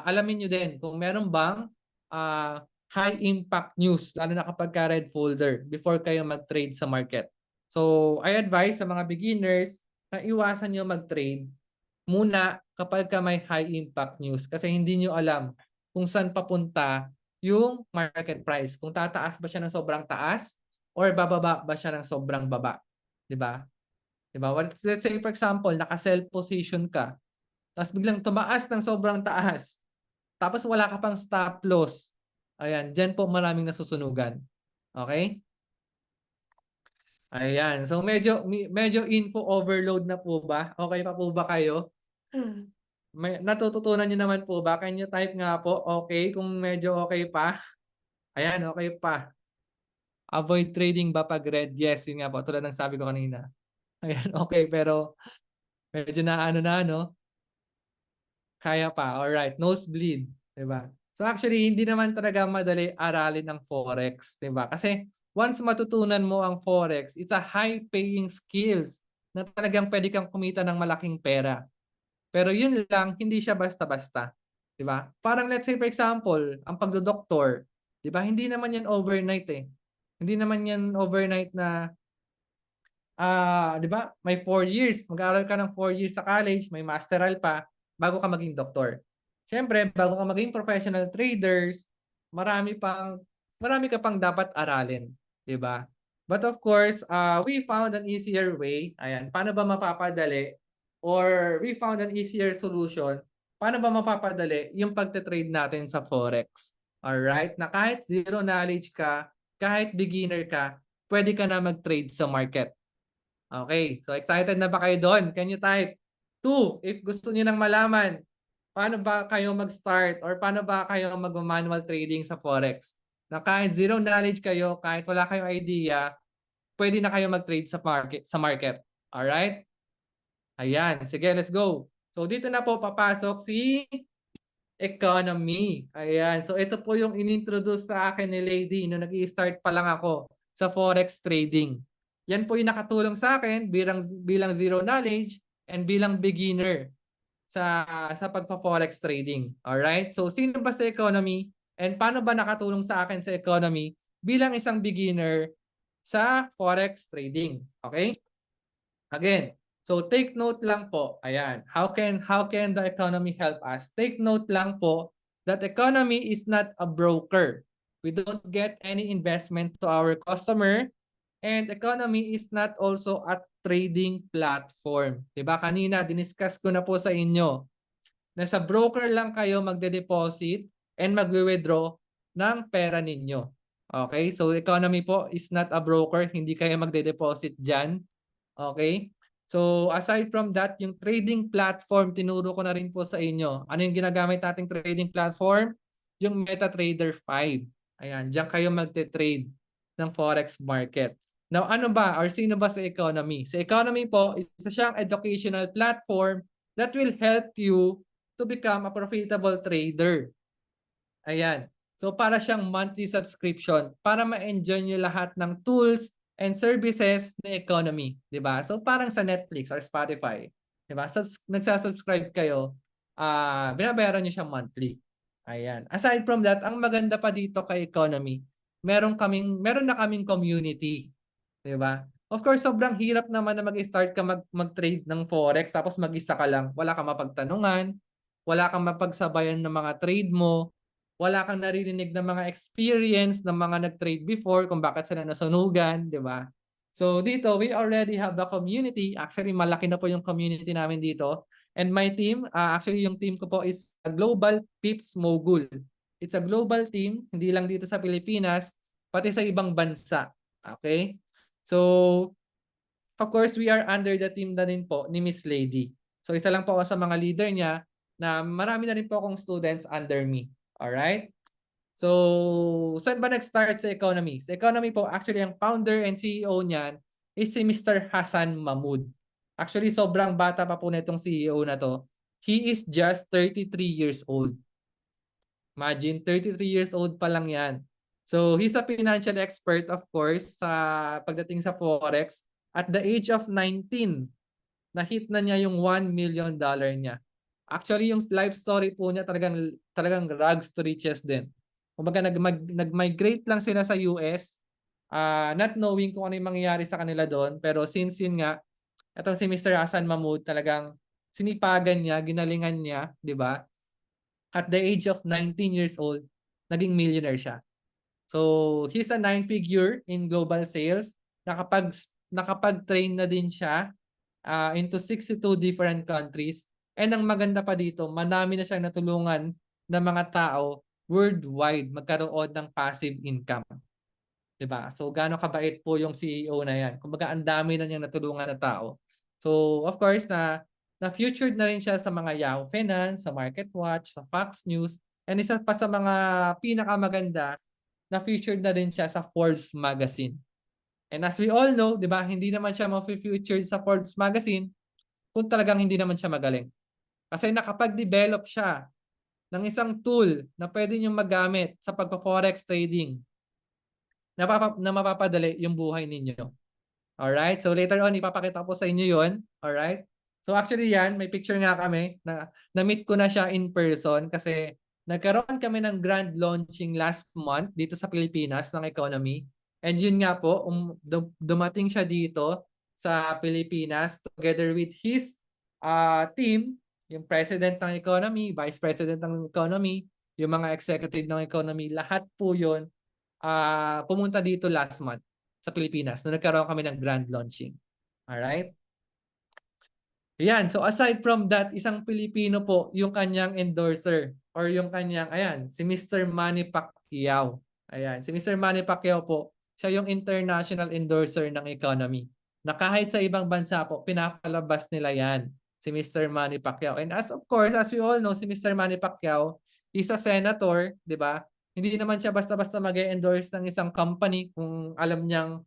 alamin nyo din kung meron bang high impact news lalo na kapag ka red folder before kayo mag-trade sa market. So I advise sa mga beginners na iwasan nyo mag-trade muna kapag ka may high impact news kasi hindi nyo alam kung saan papunta yung market price. Kung tataas ba siya ng sobrang taas or bababa ba siya ng sobrang baba. 'Di ba? 'Di ba? Let's say for example, naka-sell position ka. Tapos biglang tumaas ng sobrang taas. Tapos wala ka pang stop loss. Ayan, diyan po maraming nasusunugan. Okay? Ayan. So medyo info overload na po ba? Okay pa po ba kayo? May natututunan niyo naman po ba? Can you type nga po, okay, kung medyo okay pa? Ayan, okay pa. Avoid trading ba pag red? Yes, yun nga po. Tulad ng sabi ko kanina. Ayan, okay. Pero medyo na no? Kaya pa. Alright. Nosebleed. Diba? So actually, hindi naman talaga madali aralin ang Forex. Diba? Kasi once matutunan mo ang Forex, it's a high-paying skills na talagang pwede kang kumita ng malaking pera. Pero yun lang, hindi siya basta-basta. 'Di ba? Parang let's say for example, ang pagdodoktor, 'di ba? Hindi naman 'yan overnight eh. Hindi naman 'yan overnight na 'di ba? May 4 years, mag-aaral ka ng 4 years sa college, may masteral pa bago ka maging doktor. Siyempre, bago ka maging professional traders, marami ka pang dapat aralin, 'di ba? But of course, we found an easier way. Ayan, paano ba mapapadali or we found an easier solution. Paano ba mapapadali yung pagte-trade natin sa Forex? Alright? Na kahit zero knowledge ka, kahit beginner ka, pwede ka na mag-trade sa market. Okay, so excited na ba kayo doon? Can you type 2 if gusto niyo nang malaman paano ba kayo mag-start or paano ba kayo mag-manual trading sa Forex? Na kahit zero knowledge kayo, kahit wala kayong idea, pwede na kayo mag-trade sa market. Alright? Ayan, sige, let's go. So dito na po papasok si economy. Ayan, so ito po yung inintroduce sa akin ni Lady no nag-i-start pa lang ako sa Forex trading. Yan po yung nakatulong sa akin bilang zero knowledge and bilang beginner sa pagpa-Forex trading. Alright? So sino ba sa economy and paano ba nakatulong sa akin sa economy bilang isang beginner sa Forex trading? Okay? Again, so take note lang po. Ayan, how can the economy help us? Take note lang po that economy is not a broker. We don't get any investment to our customer. And economy is not also a trading platform. Diba? Kanina, diniscuss ko na po sa inyo na sa broker lang kayo magde-deposit and magwi-withdraw ng pera ninyo. Okay? So, economy po is not a broker. Hindi kayo magde-deposit dyan. Okay? So, aside from that, yung trading platform, tinuro ko na rin po sa inyo. Ano yung ginagamit nating trading platform? Yung MetaTrader 5. Ayan, dyan kayo magte-trade ng Forex market. Now, ano ba or sino ba sa Economy? Sa Economy po, isa siyang educational platform that will help you to become a profitable trader. Ayan. So para siyang monthly subscription para ma-enjoy niyo lahat ng tools and services ng Economy, 'di ba? So parang sa Netflix or Spotify, 'di ba? Nagsa-subscribe kayo, binabayaran niyo siya monthly. Ayan. Aside from that, ang maganda pa dito kay Economy, meron na kaming community, 'di ba? Of course, sobrang hirap naman na mag-start ka mag-trade ng forex tapos mag-isa ka lang. Wala kang mapagtanungan, wala kang mapagsabayan ng mga trade mo, wala kang naririnig ng mga experience ng mga nag-trade before kung bakit sila nasunugan, 'di ba? So dito, we already have a community. Actually, malaki na po yung community namin dito. And my team, actually yung team ko po is a Global Pips Mogul. It's a global team, hindi lang dito sa Pilipinas, pati sa ibang bansa. Okay? So, of course, we are under the team na din po ni Miss Lady. So, isa lang po ako sa mga leader niya na marami na rin po akong students under me. Alright? So, saan ba nag-start sa Economy? Sa Economy po, actually, ang founder and CEO niyan is si Mr. Hassan Mahmood. Actually, sobrang bata pa po na itong CEO na to. He is just 33 years old. Imagine, 33 years old pa lang yan. So, he's a financial expert, of course, sa pagdating sa Forex. At the age of 19, na-hit na niya yung $1 million niya. Actually, yung life story po niya talagang rags to riches din. Kumbaga nag-migrate lang sila sa US, not knowing kung ano yung mangyayari sa kanila doon. Pero since yun nga, itong si Mr. Hassan Mahmood talagang sinipagan niya, ginalingan niya, di ba? At the age of 19 years old, naging millionaire siya. So, he's a 9-figure in global sales. Nakapag-train na din siya into 62 different countries. And ang maganda pa dito, manami na siyang natulungan ng mga tao worldwide magkaroon ng passive income. 'Di ba? So gaano kabait po yung CEO na 'yan. Kumbaga ang dami na niyang natulungan na tao. So of course na-featured na rin siya sa mga Yahoo Finance, sa MarketWatch, sa Fox News, and isa pa sa mga pinakamaganda, na-featured na rin siya sa Forbes magazine. And as we all know, 'di ba, hindi naman siya ma-featured sa Forbes magazine kung talagang hindi naman siya magaling. Kasi nakapag-develop siya ng isang tool na pwede niyong magamit sa pagpo-forex trading na mapapadali yung buhay ninyo. Alright? So later on, ipapakita ko po sa inyo yon. Alright? So actually yan, may picture nga kami na-meet ko na siya in person kasi nagkaroon kami ng grand launching last month dito sa Pilipinas ng Economy. And yun nga po, dumating siya dito sa Pilipinas together with his team, yung president ng Economy, vice president ng Economy, yung mga executive ng Economy, lahat po yun pumunta dito last month sa Pilipinas na nagkaroon kami ng grand launching. Alright? Ayan. So aside from that, isang Pilipino po yung kanyang endorser or yung kanyang, ayan, si Mr. Manny Pacquiao. Ayan. Si Mr. Manny Pacquiao po, siya yung international endorser ng Economy. Na kahit sa ibang bansa po, pinapalabas nila yan. Si Mr. Manny Pacquiao. And as of course, as we all know, si Mr. Manny Pacquiao is a senator, di ba? Hindi naman siya basta-basta mag-endorse ng isang company kung alam niyang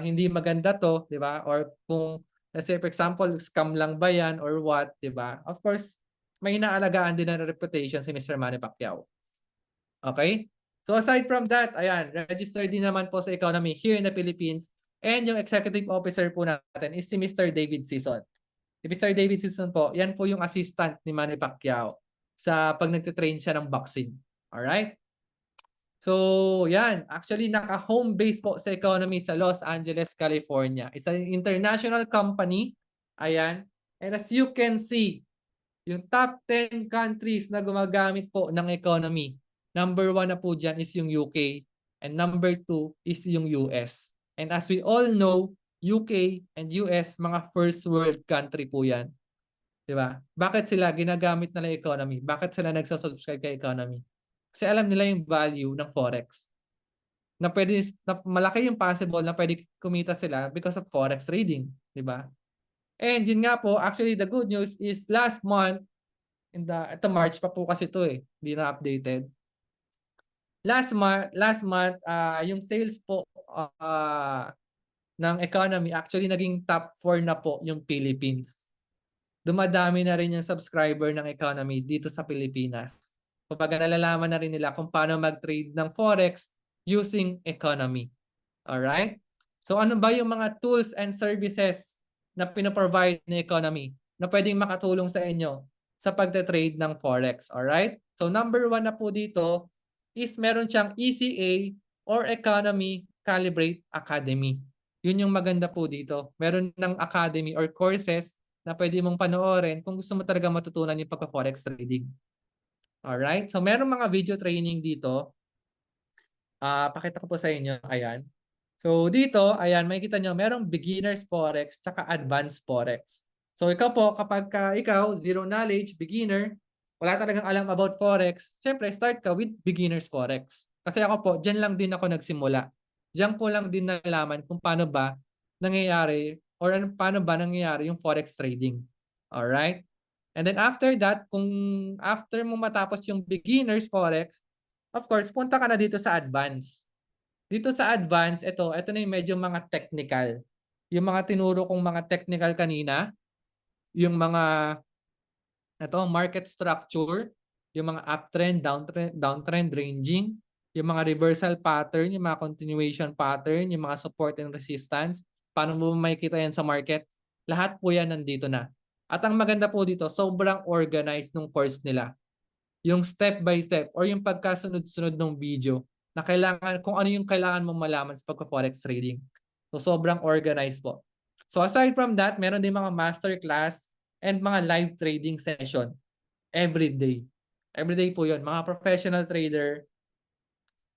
hindi maganda to, di ba? Or kung, let's say for example, scam lang ba yan or what, di ba? Of course, may inaalagaan din na reputation si Mr. Manny Pacquiao. Okay? So aside from that, ayan, registered din naman po sa Economy here in the Philippines. And yung executive officer po natin is si Mr. David Sison. Si Mr. David Sison po, yan po yung assistant ni Manny Pacquiao sa pag nagtitrain siya ng boxing. Alright? So, yan. Actually, naka-home base po sa Economy sa Los Angeles, California. It's an international company. Ayan. And as you can see, yung top 10 countries na gumagamit po ng Economy, number 1 na po dyan is yung UK and number 2 is yung US. And as we all know, UK and US, mga first world country po yan. Diba? Bakit sila ginagamit nila Economy? Bakit sila nagsasubscribe kay Economy? Kasi alam nila yung value ng Forex. Na malaki yung possible na pwede kumita sila because of Forex trading. Diba? And yun nga po, actually the good news is last month, ito March pa po kasi ito eh, hindi na updated. Last month, yung sales po ng economy, actually naging top 4 na po yung Philippines. Dumadami na rin yung subscriber ng economy dito sa Pilipinas. Kumbaga nalalaman na rin nila kung paano mag-trade ng forex using economy. Alright? So ano ba yung mga tools and services na pinoprovide ng economy na pwedeng makatulong sa inyo sa pagte-trade ng forex? Alright? So number 1 na po dito is meron siyang ECA or Economy Calibrate Academy. Yun yung maganda po dito. Meron ng academy or courses na pwede mong panoorin kung gusto mo talaga matutunan yung pagpa-forex trading. Alright? So meron mga video training dito. Pakita ko po sa inyo. Ayan. So dito, ayan, makikita nyo, merong beginners forex tsaka advanced forex. So ikaw po, kapag ikaw, zero knowledge, beginner, wala talagang alam about forex, syempre start ka with beginners forex. Kasi ako po, dyan lang din ako nagsimula. Diyan ko lang din nalaman kung paano ba nangyayari or paano ba nangyayari yung forex trading. Alright? And then after that, kung after mo matapos yung beginners forex, of course, punta ka na dito sa advanced. Dito sa advance, ito na yung medyo mga technical. Yung mga tinuro kong mga technical kanina, yung mga market structure, yung mga uptrend, downtrend ranging, yung mga reversal pattern, yung mga continuation pattern, yung mga support and resistance, paano mo makikita yan sa market? Lahat po yan nandito na. At ang maganda po dito, sobrang organized ng course nila. Yung step by step or yung pagkasunod-sunod ng video na kailangan, kung ano yung kailangan mong malaman sa pagka-forex trading. So, sobrang organized po. So, aside from that, meron din mga masterclass and mga live trading session every day. Every day po yun. Mga professional trader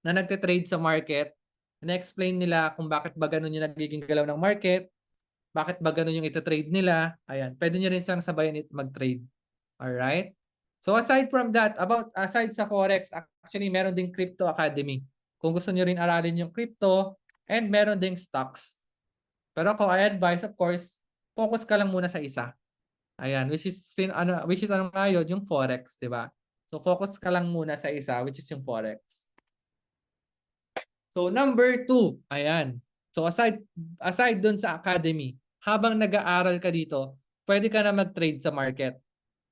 na nagte-trade sa market, na-explain nila kung bakit ba ganun yung nagiging galaw ng market, bakit ba ganun yung ito-trade nila. Ayan, pwede nyo rin silang sabayan mag-trade. Alright? So aside from that, aside sa Forex, actually meron ding Crypto Academy. Kung gusto niyo rin aralin yung crypto, and meron ding stocks. Pero ako, I advise, of course, focus ka lang muna sa isa. Ayan, which is ano nga yun, yung Forex, di ba? So focus ka lang muna sa isa, which is yung Forex. So number 2, ayan. So aside dun sa academy, habang nag-aaral ka dito, pwede ka na mag-trade sa market.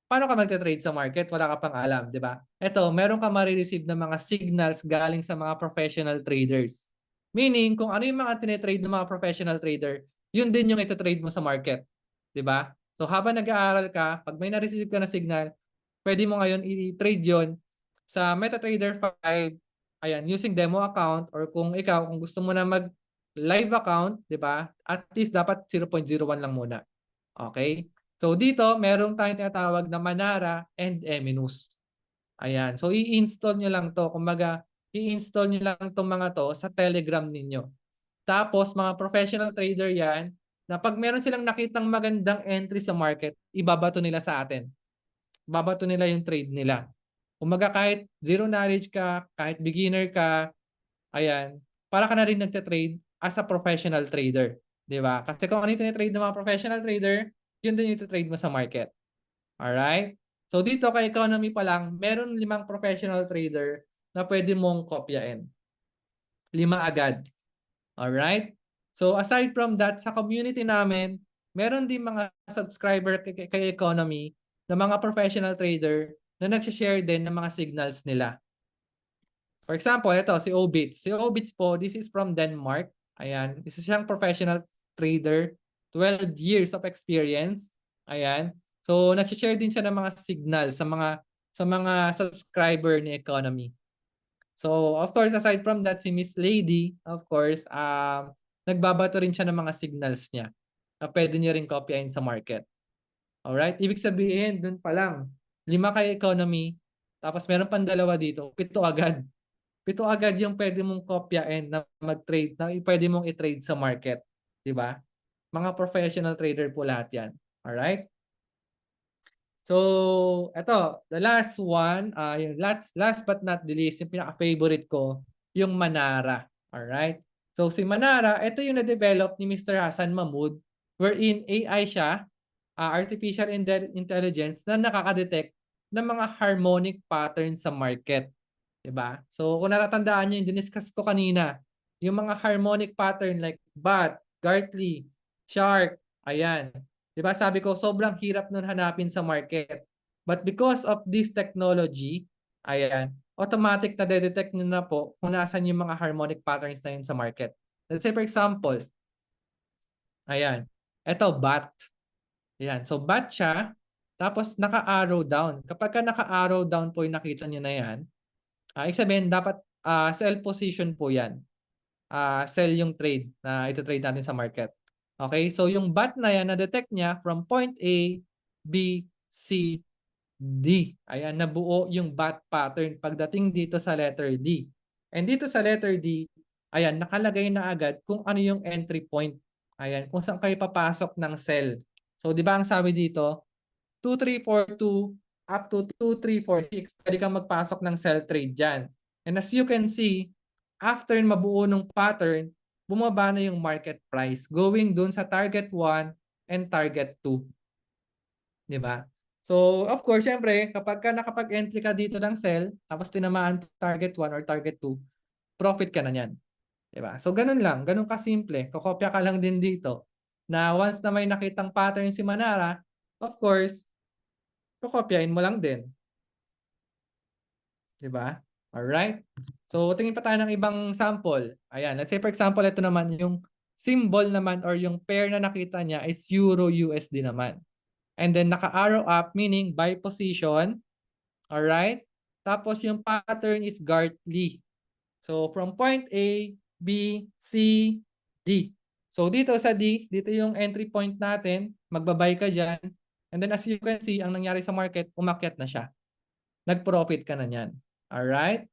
Paano ka magte-trade sa market? Wala ka pang alam, di ba? Ito, meron ka marireceive ng mga signals galing sa mga professional traders. Meaning, kung ano yung mga tinetrade ng mga professional trader, yun din yung ito-trade mo sa market. Di ba? So, habang nag-aaral ka, pag may na-receive ka na signal, pwede mo ngayon i-trade yon sa MetaTrader 5, ayan, using demo account, or kung ikaw, kung gusto mo na mag-live account, di ba? At least dapat 0.01 lang muna. Okay? So dito, meron tayong tinatawag na Manara and Eminus. Ayan. So i-install nyo lang to. Kumbaga, i-install nyo lang itong mga to sa Telegram ninyo. Tapos, mga professional trader yan, na pag meron silang nakitang magandang entry sa market, ibabato nila sa atin. Babato nila yung trade nila. Kumbaga, kahit zero knowledge ka, kahit beginner ka, ayan, para ka na rin nagte-trade as a professional trader. Di ba? Kasi kung ano yung trade ng mga professional trader, yun din yung trade mo sa market. Alright? So dito kay economy pa lang, meron 5 professional trader na pwede mong kopyain. 5 agad. Alright? So aside from that, sa community namin, meron din mga subscriber kay economy na mga professional trader na nagsishare din ng mga signals nila. For example, ito si Obits. Si Obits po, this is from Denmark. Ayan, isa siyang professional trader, 12 years of experience. Ayan. So, nag-share din siya ng mga signal sa mga subscriber ni Economy. So, of course, aside from that, si Miss Lady, of course, nagbabato rin siya ng mga signals niya na pwede niyo rin kopyain sa market. Alright? Ibig sabihin, dun pa lang, 5 kay Economy, tapos meron pang 2 dito, 7 agad. 7 agad yung pwede mong kopyain na mag-trade, na pwede mong i-trade sa market. Di ba? Mga professional trader po lahat yan. Alright? So, eto, the last one, yung last but not the least, yung pinaka-favorite ko, yung Manara. Alright? So, si Manara, ito yung na-develop ni Mr. Hassan Mahmood, wherein AI siya, artificial intelligence, na nakaka-detect ng mga harmonic patterns sa market. Diba? So, kung natatandaan nyo, yung diniscuss ko kanina, yung mga harmonic pattern like bat, Gartley, Shark, ayan. 'Di ba sabi ko sobrang hirap nun hanapin sa market. But because of this technology, ayan, automatic na detect nyo na po kung nasan yung mga harmonic patterns na yun sa market. Let's say for example, ayan, eto bat. Ayan, so bat siya, tapos naka-arrow down. Kapag ka naka-arrow down po yung nakita nyo na yan, ibig sabihin dapat sell position po yan. Sell yung trade na ito-trade natin sa market. Okay, so yung bat na yan, na-detect niya from point A, B, C, D. Ayan, nabuo yung bat pattern pagdating dito sa letter D. And dito sa letter D, ayan, nakalagay na agad kung ano yung entry point. Ayan, kung saan kayo papasok ng sell. So, di ba ang sabi dito, 2342 up to 2346, pwede kang magpasok ng sell trade dyan. And as you can see, after mabuo ng pattern, bumaba na yung market price going dun sa target 1 and target 2. Di ba? So, of course, syempre, kapag ka nakapag-entry ka dito ng sell, tapos tinamaan target 1 or target 2, profit ka na yan. Di ba? So, ganun lang. Ganun kasimple. Kokopya ka lang din dito na once na may nakitang pattern si Manara, of course, kokopyahin mo lang din. Di ba? Alright? So, tingin pa tayo ng ibang sample. Ayan. Let's say, for example, ito naman yung symbol naman or yung pair na nakita niya is Euro-USD naman. And then naka-arrow up meaning buy position. Alright? Tapos yung pattern is Gartley. So from point A, B, C, D. So dito sa D, dito yung entry point natin. Magbabay ka dyan. And then as you can see, ang nangyari sa market, umakyat na siya. Nag-profit ka na yan. Alright?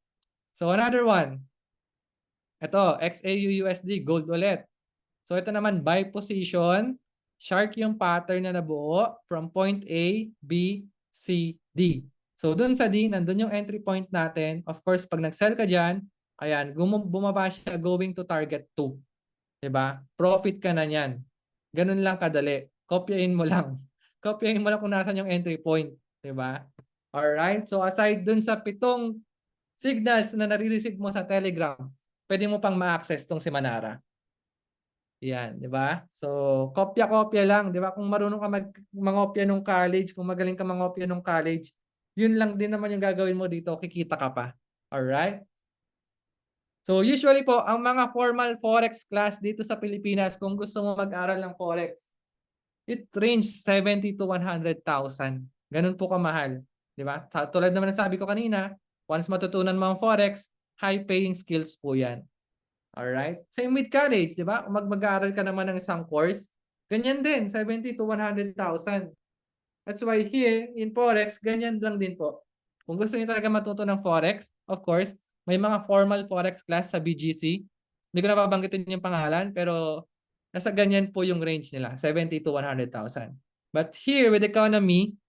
So another one. Ito, XAU-USD, gold ulit. So ito naman, buy position. Shark yung pattern na nabuo from point A, B, C, D. So dun sa D, nandun yung entry point natin. Of course, pag nag-sell ka dyan, ayan, bumaba siya going to target 2. Diba? Profit ka na yan. Ganun lang kadali. Kopyahin mo lang. Kopyahin mo lang kung nasan yung entry point. Diba? Alright? So aside dun sa 7 signals na nare-receive mo sa Telegram, pwede mo pang ma-access tong si Manara. Yan, di ba? So, kopya-kopya lang, di ba? Kung marunong ka mangopya nung college, kung magaling ka mangopya nung college, yun lang din naman yung gagawin mo dito, kikita ka pa. Alright? So, usually po, ang mga formal Forex class dito sa Pilipinas, kung gusto mo mag-aral ng Forex, it range 70 to 100,000. Ganun po kamahal. Di ba? Tulad naman ng sabi ko kanina, once matutunan mo ang Forex, high-paying skills po yan. Alright? Same with college, di ba? Kung mag-aaral ka naman ng isang course, ganyan din, 70 to 100,000. That's why here, in Forex, ganyan lang din po. Kung gusto niyo talaga matuto ng Forex, of course, may mga formal Forex class sa BGC. Hindi ko na babanggitin yung pangalan, pero nasa ganyan po yung range nila, 70 to 100,000. But here, with economy,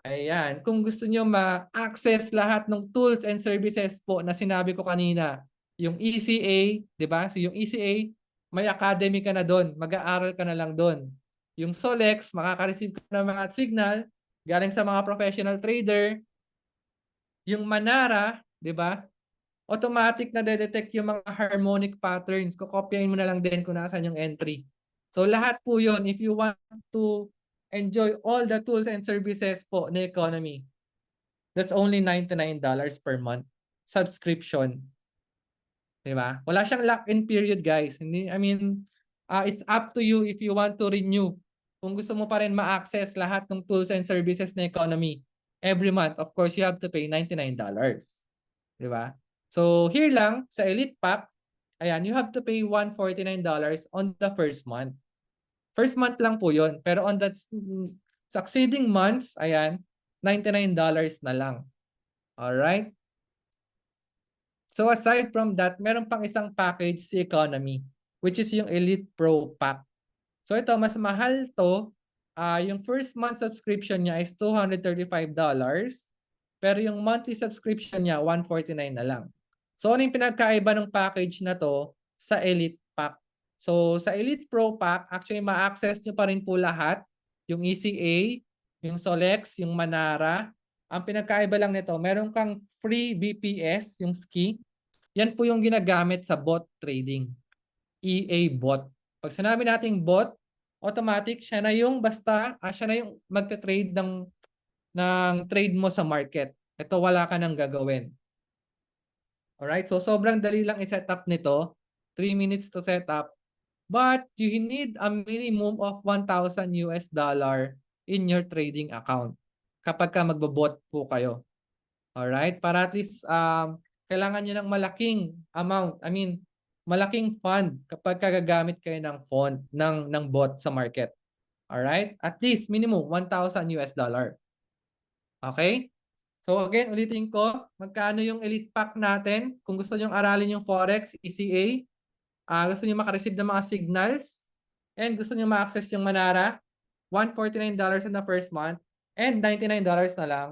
ayan, kung gusto niyo ma-access lahat ng tools and services po na sinabi ko kanina, yung ECA, 'di ba? So yung ECA, may academy ka na doon, mag-aaral ka na lang doon. Yung Solex, makaka-receive ka ng mga signal galing sa mga professional trader. Yung Manara, 'di ba? Automatic na detect yung mga harmonic patterns. Kokopyahin mo na lang din kung nasaan yung entry. So lahat po 'yon if you want to enjoy all the tools and services po na economy. That's only $99 per month subscription. Diba? Wala siyang lock-in period, guys. Hindi, I mean, it's up to you if you want to renew. Kung gusto mo pa rin ma-access lahat ng tools and services na economy every month, of course, you have to pay $99. Diba? So, here lang sa Elite Pack, ayan, you have to pay $149 on the first month. First month lang po yun. Pero on the succeeding months, ayan, $99 na lang. Alright? So aside from that, meron pang isang package si economy, which is yung Elite Pro Pack. So ito, mas mahal to. Yung first month subscription niya is $235. Pero yung monthly subscription niya, $149 na lang. So ano yung pinagkaiba ng package na to sa Elite Pack? So sa Elite Pro Pack, actually ma-access nyo pa rin po lahat. Yung ECA, yung Solex, yung Manara. Ang pinagkaiba lang nito, meron kang free BPS, yung SKI. Yan po yung ginagamit sa bot trading. EA bot. Pag sinabi nating bot, automatic siya na yung siya na yung magte-trade ng trade mo sa market. Ito wala ka nang gagawin. Alright? So sobrang dali lang i-set up nito. 3 minutes to set up. But you need a minimum of 1,000 US dollar in your trading account kapag ka magbobot po kayo. Alright? Para at least kailangan nyo ng malaking amount. I mean, malaking fund kapag gagamit kayo ng fund ng bot sa market. Alright? At least minimum 1,000 US dollar. Okay? So again, ulitin ko, magkano yung elite pack natin? Kung gusto nyo aralin yung Forex, ECA, gusto nyo makareceive ng mga signals, and gusto nyo ma-access yung Manara, $149 in the first month, and $99 na lang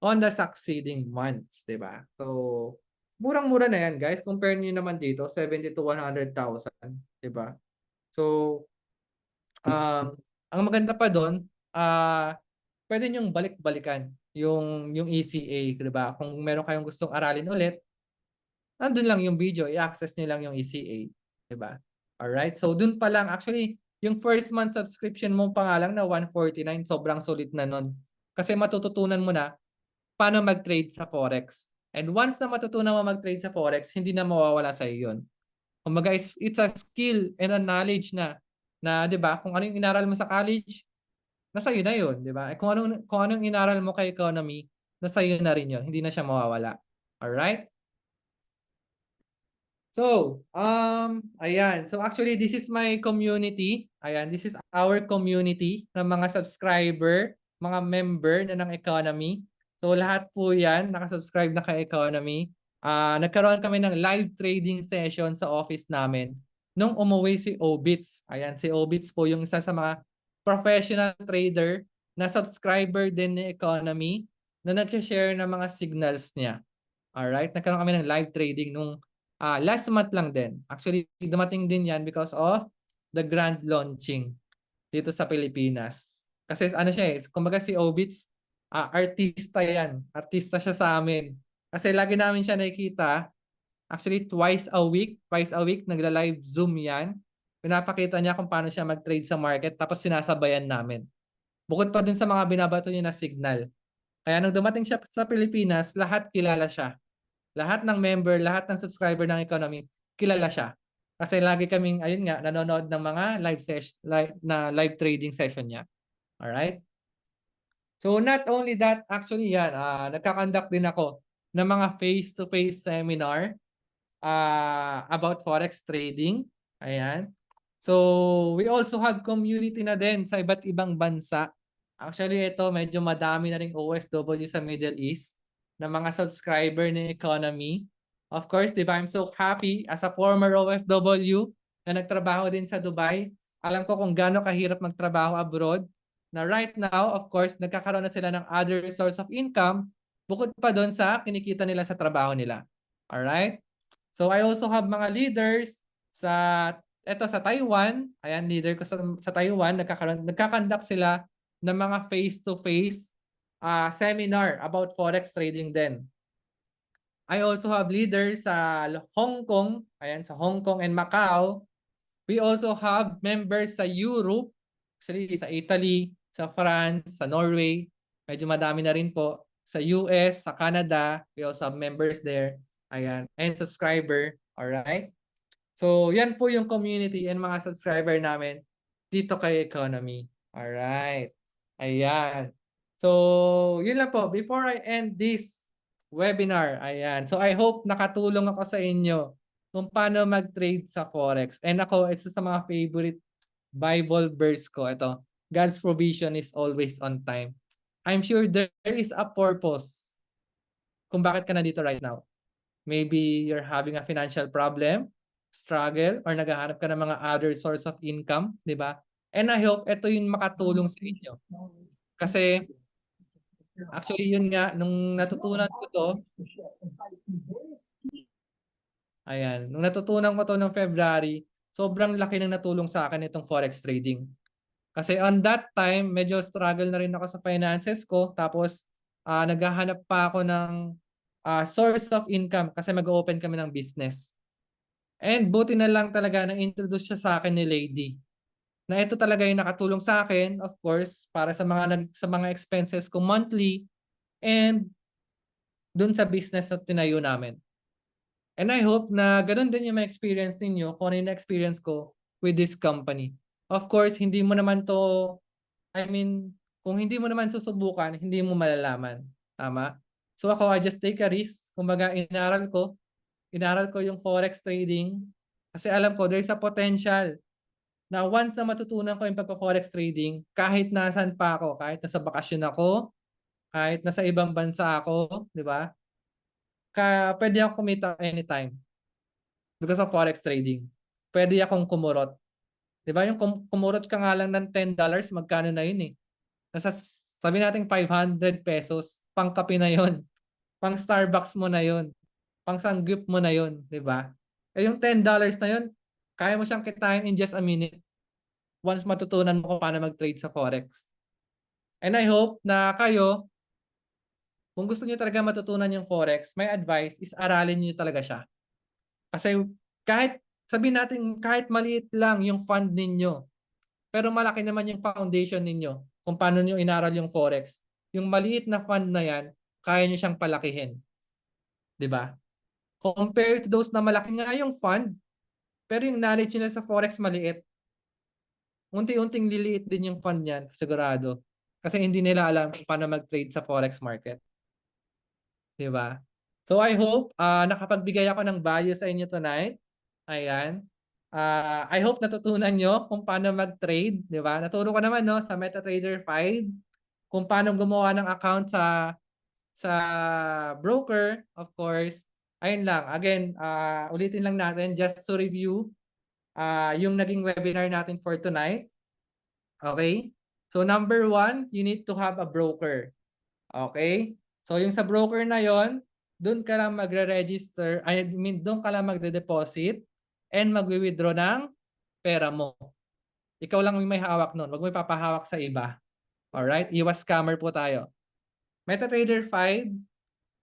on the succeeding months, di ba? So, murang-mura na yan, guys. Compare nyo naman dito, 70 to 100,000, di ba? So, ang maganda pa doon, pwede nyong balik-balikan yung ECA, di ba? Kung meron kayong gustong aralin ulit, nandun lang yung video, i-access nyo lang yung ECA, di ba? Alright, so dun pa lang, actually, yung first month subscription mo pa nga lang na 149, sobrang sulit na nun. Kasi matututunan mo na paano mag-trade sa Forex. And once na matutunan mo mag-trade sa Forex, hindi na mawawala sa iyo yun. Kumbaga, it's a skill and a knowledge na 'di ba? Kung ano yung inaral mo sa college, nasa iyo na 'yun, 'di ba? Kung anong inaral mo kay economy, nasa iyo na rin 'yun. Hindi na siya mawawala. All right? So, ayan. So actually, this is my community. Ayan, this is our community ng mga subscriber, mga member na ng economy. So lahat po yan, nakasubscribe na kay economy. Nagkaroon kami ng live trading session sa office namin nung umuwi si Obits. Ayan, si Obits po yung isa sa mga professional trader na subscriber din ni economy na nag-share ng mga signals niya. Alright, nagkaroon kami ng live trading nung last month lang din. Actually, dumating din yan because of the grand launching dito sa Pilipinas. Kasi ano siya eh, kumbaga si Obits, artista yan. Artista siya sa amin. Kasi lagi namin siya nakikita, actually twice a week, nagla-live Zoom yan. Pinapakita niya kung paano siya mag-trade sa market tapos sinasabayan namin. Bukod pa din sa mga binabato niya na signal. Kaya nung dumating siya sa Pilipinas, lahat kilala siya. Lahat ng member, lahat ng subscriber ng economy, kilala siya. Kasi lagi kaming, ayun nga, nanonood ng mga live trading session niya. Alright? So not only that, actually yan, nagkakandak din ako ng mga face-to-face seminar about Forex trading. Ayan. So we also have community na din sa iba't ibang bansa. Actually, ito medyo madami na ring OFW sa Middle East na mga subscriber ng economy. Of course, di ba, I'm so happy as a former OFW na nagtrabaho din sa Dubai. Alam ko kung gaano kahirap magtrabaho abroad. Na right now, of course, nagkakaroon na sila ng other source of income bukod pa doon sa kinikita nila sa trabaho nila. Alright? So I also have mga leaders sa Taiwan. Ayan, leader ko sa Taiwan, nagkakandak sila ng mga face-to-face seminar about Forex trading din. I also have leaders sa Hong Kong, ayan, sa Hong Kong and Macau. We also have members sa Europe, actually sa Italy, sa France, sa Norway. Medyo madami na rin po. Sa US, sa Canada, we also have members there. Ayan, and subscriber. Alright? So, yan po yung community and mga subscriber namin dito kay Economy. Alright. Ayan. So, yun lang po. Before I end this webinar, ayan. So, I hope nakatulong ako sa inyo kung paano mag-trade sa Forex. And ako, isa sa mga favorite Bible verse ko. Ito, God's provision is always on time. I'm sure there is a purpose kung bakit ka nandito right now. Maybe you're having a financial problem, struggle, or naghahanap ka ng mga other source of income, di ba? And I hope ito yung makatulong sa inyo. Kasi actually yun nga, nung natutunan ko to, ayan, nung natutunan ko to ng February, sobrang laki ng natulong sa akin itong Forex trading. Kasi on that time, medyo struggle na rin ako sa finances ko. Tapos, naghahanap pa ako ng source of income kasi mag-open kami ng business. And buti na lang talaga na introduce siya sa akin ni Lady. Na ito talaga yung nakatulong sa akin, of course, para sa mga expenses ko monthly and dun sa business na tinayo namin. And I hope na ganun din yung ma-experience ninyo kung ano yung na-experience ko with this company. Of course, hindi mo naman to, I mean, kung hindi mo naman susubukan, hindi mo malalaman. Tama? So ako, I just take a risk. Kumbaga, inaral ko yung forex trading kasi alam ko there's a potential na once na matutunan ko yung pagko-forex trading, kahit nasan pa ako, kahit nasa bakasyon ako, kahit nasa ibang bansa ako, di ba? Pwede akong kumita anytime because of forex trading. Pwede akong kumurot. Di ba? Yung kumurot ka nga lang ng $10, magkano na yun eh? Nasa, sabi natin 500 pesos, pang kape na yun. Pang Starbucks mo na yun. Pang sanggip mo na yun. Di ba? Eh yung $10 na yun, kaya mo siyang kitain in just a minute once matutunan mo kung paano mag-trade sa forex. And I hope na kayo, kung gusto niyo talaga matutunan yung forex, my advice is aralin niyo talaga siya. Kasi kahit sabihin natin kahit maliit lang yung fund ninyo, pero malaki naman yung foundation ninyo kung paano niyo inaral yung forex. Yung maliit na fund na yan, kaya niyo siyang palakihin, 'di ba? Compared to those na malaki nga yung fund, pero yung knowledge nila sa forex maliit, unti-unting liliit din yung fund niyan, sigurado. Kasi hindi nila alam kung paano mag-trade sa forex market. 'Di ba? So I hope nakapagbigay ako ng value sa inyo tonight. Ayan. I hope natutunan nyo kung paano mag-trade, 'di ba? Naturo ko naman no sa MetaTrader 5 kung paano gumawa ng account sa broker, of course. Ayun lang. Again, ulitin lang natin just to review yung naging webinar natin for tonight. Okay? So number 1, you need to have a broker. Okay? So yung sa broker na yon, doon ka lang magre-register, I mean doon ka lang magde-deposit and magwi-withdraw ng pera mo. Ikaw lang may hawak noon, wag mo ipapahawak sa iba. Alright? Iwas scammer po tayo. MetaTrader 5,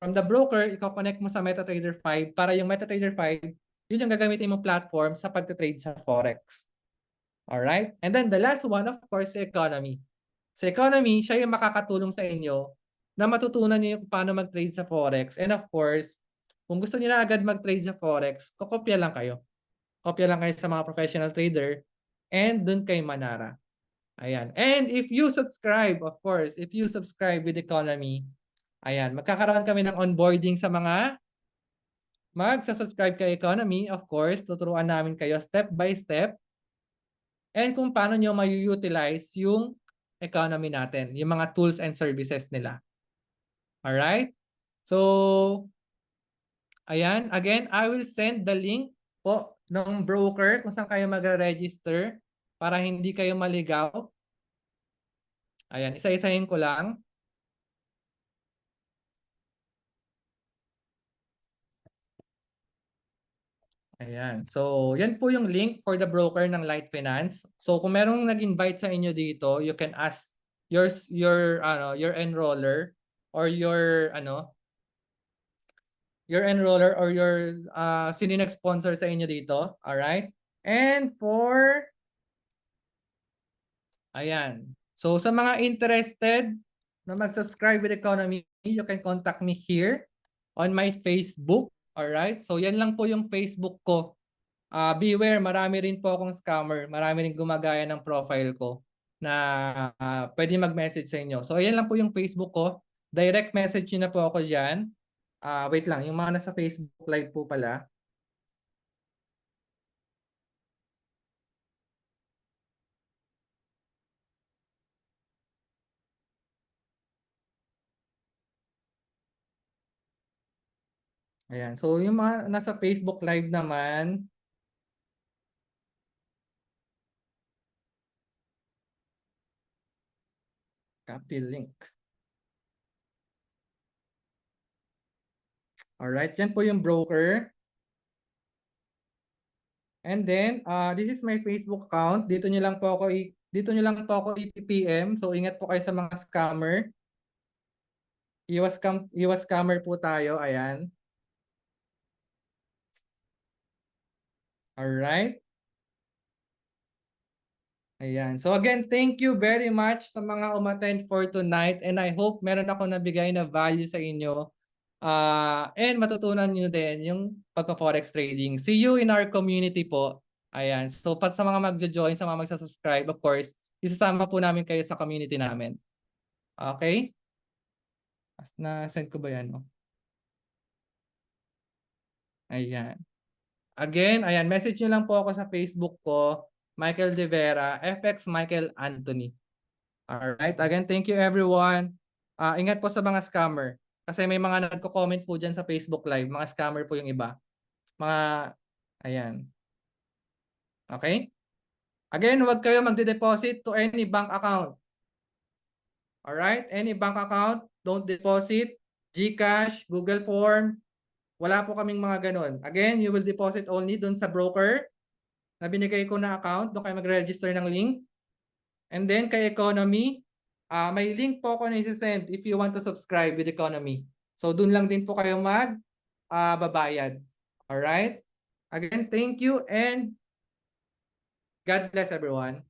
from the broker, i-connect mo sa MetaTrader 5 para yung MetaTrader 5, yun yung gagamitin mong platform sa pagte-trade sa Forex. Alright? And then the last one, of course, economy. Sa economy, siya yung makakatulong sa inyo na matutunan niyo kung paano mag-trade sa Forex. And of course, kung gusto niyo na agad mag-trade sa Forex, kokopya lang kayo. Kopya lang kayo sa mga professional trader and dun kay Manara. Ayan. And if you subscribe, of course, if you subscribe with economy, ayan, magkakaroon kami ng onboarding sa mga magsa-subscribe kay economy. Of course, tuturuan namin kayo step by step and kung paano nyo ma-utilize yung economy natin, yung mga tools and services nila. Alright? So, ayan. Again, I will send the link po ng broker kung saan kayo magre-register para hindi kayo maligaw. Ayan, isa-isahin ko lang. Ayan. So, yan po yung link for the broker ng Light Finance. So, kung merong nag-invite sa inyo dito, you can ask your enroller or your enroller or your sino nag-sponsor sa inyo dito. All right? And ayan. So, sa mga interested na mag-subscribe with Economy, you can contact me here on my Facebook. All right? So, yan lang po yung Facebook ko. Beware, marami rin po akong scammer. Marami rin gumagaya ng profile ko na pwede mag-message sa inyo. So, ayan lang po yung Facebook ko. Direct message nyo na po ako dyan. Wait lang, yung mga nasa Facebook Live po pala. Ayan. So, yung mga nasa Facebook Live naman, copy link. Alright, yan po yung broker. And then, this is my Facebook account. Dito nyo lang po ako i-PM. So, ingat po kayo sa mga scammer. Iwas scammer po tayo. Ayan. Alright? Ayan. So again, thank you very much sa mga umattend for tonight and I hope meron ako nabigay na value sa inyo. And matutunan nyo din yung pagka-forex trading. See you in our community po. Ayan. So sa mga magjo-join, sa mga magsa-subscribe, of course, isasama po namin kayo sa community namin. Okay? Na-send ko ba yan? Oh? Ayan. Again, ayan, message nyo lang po ako sa Facebook ko, Michael De Vera, FX Michael Anthony. Alright, again, thank you everyone. Ingat po sa mga scammer. Kasi may mga nagko-comment po dyan sa Facebook Live. Mga scammer po yung iba. Mga, ayan. Okay? Again, huwag kayo magde-deposit to any bank account. Alright? Any bank account, don't deposit. GCash, Google Form, wala po kaming mga ganun. Again, you will deposit only dun sa broker na binigay ko na account. Doon kayo mag-register ng link. And then kay Economy, may link po ako na isi-send if you want to subscribe with Economy. So dun lang din po kayo babayad. Alright? Again, thank you and God bless everyone.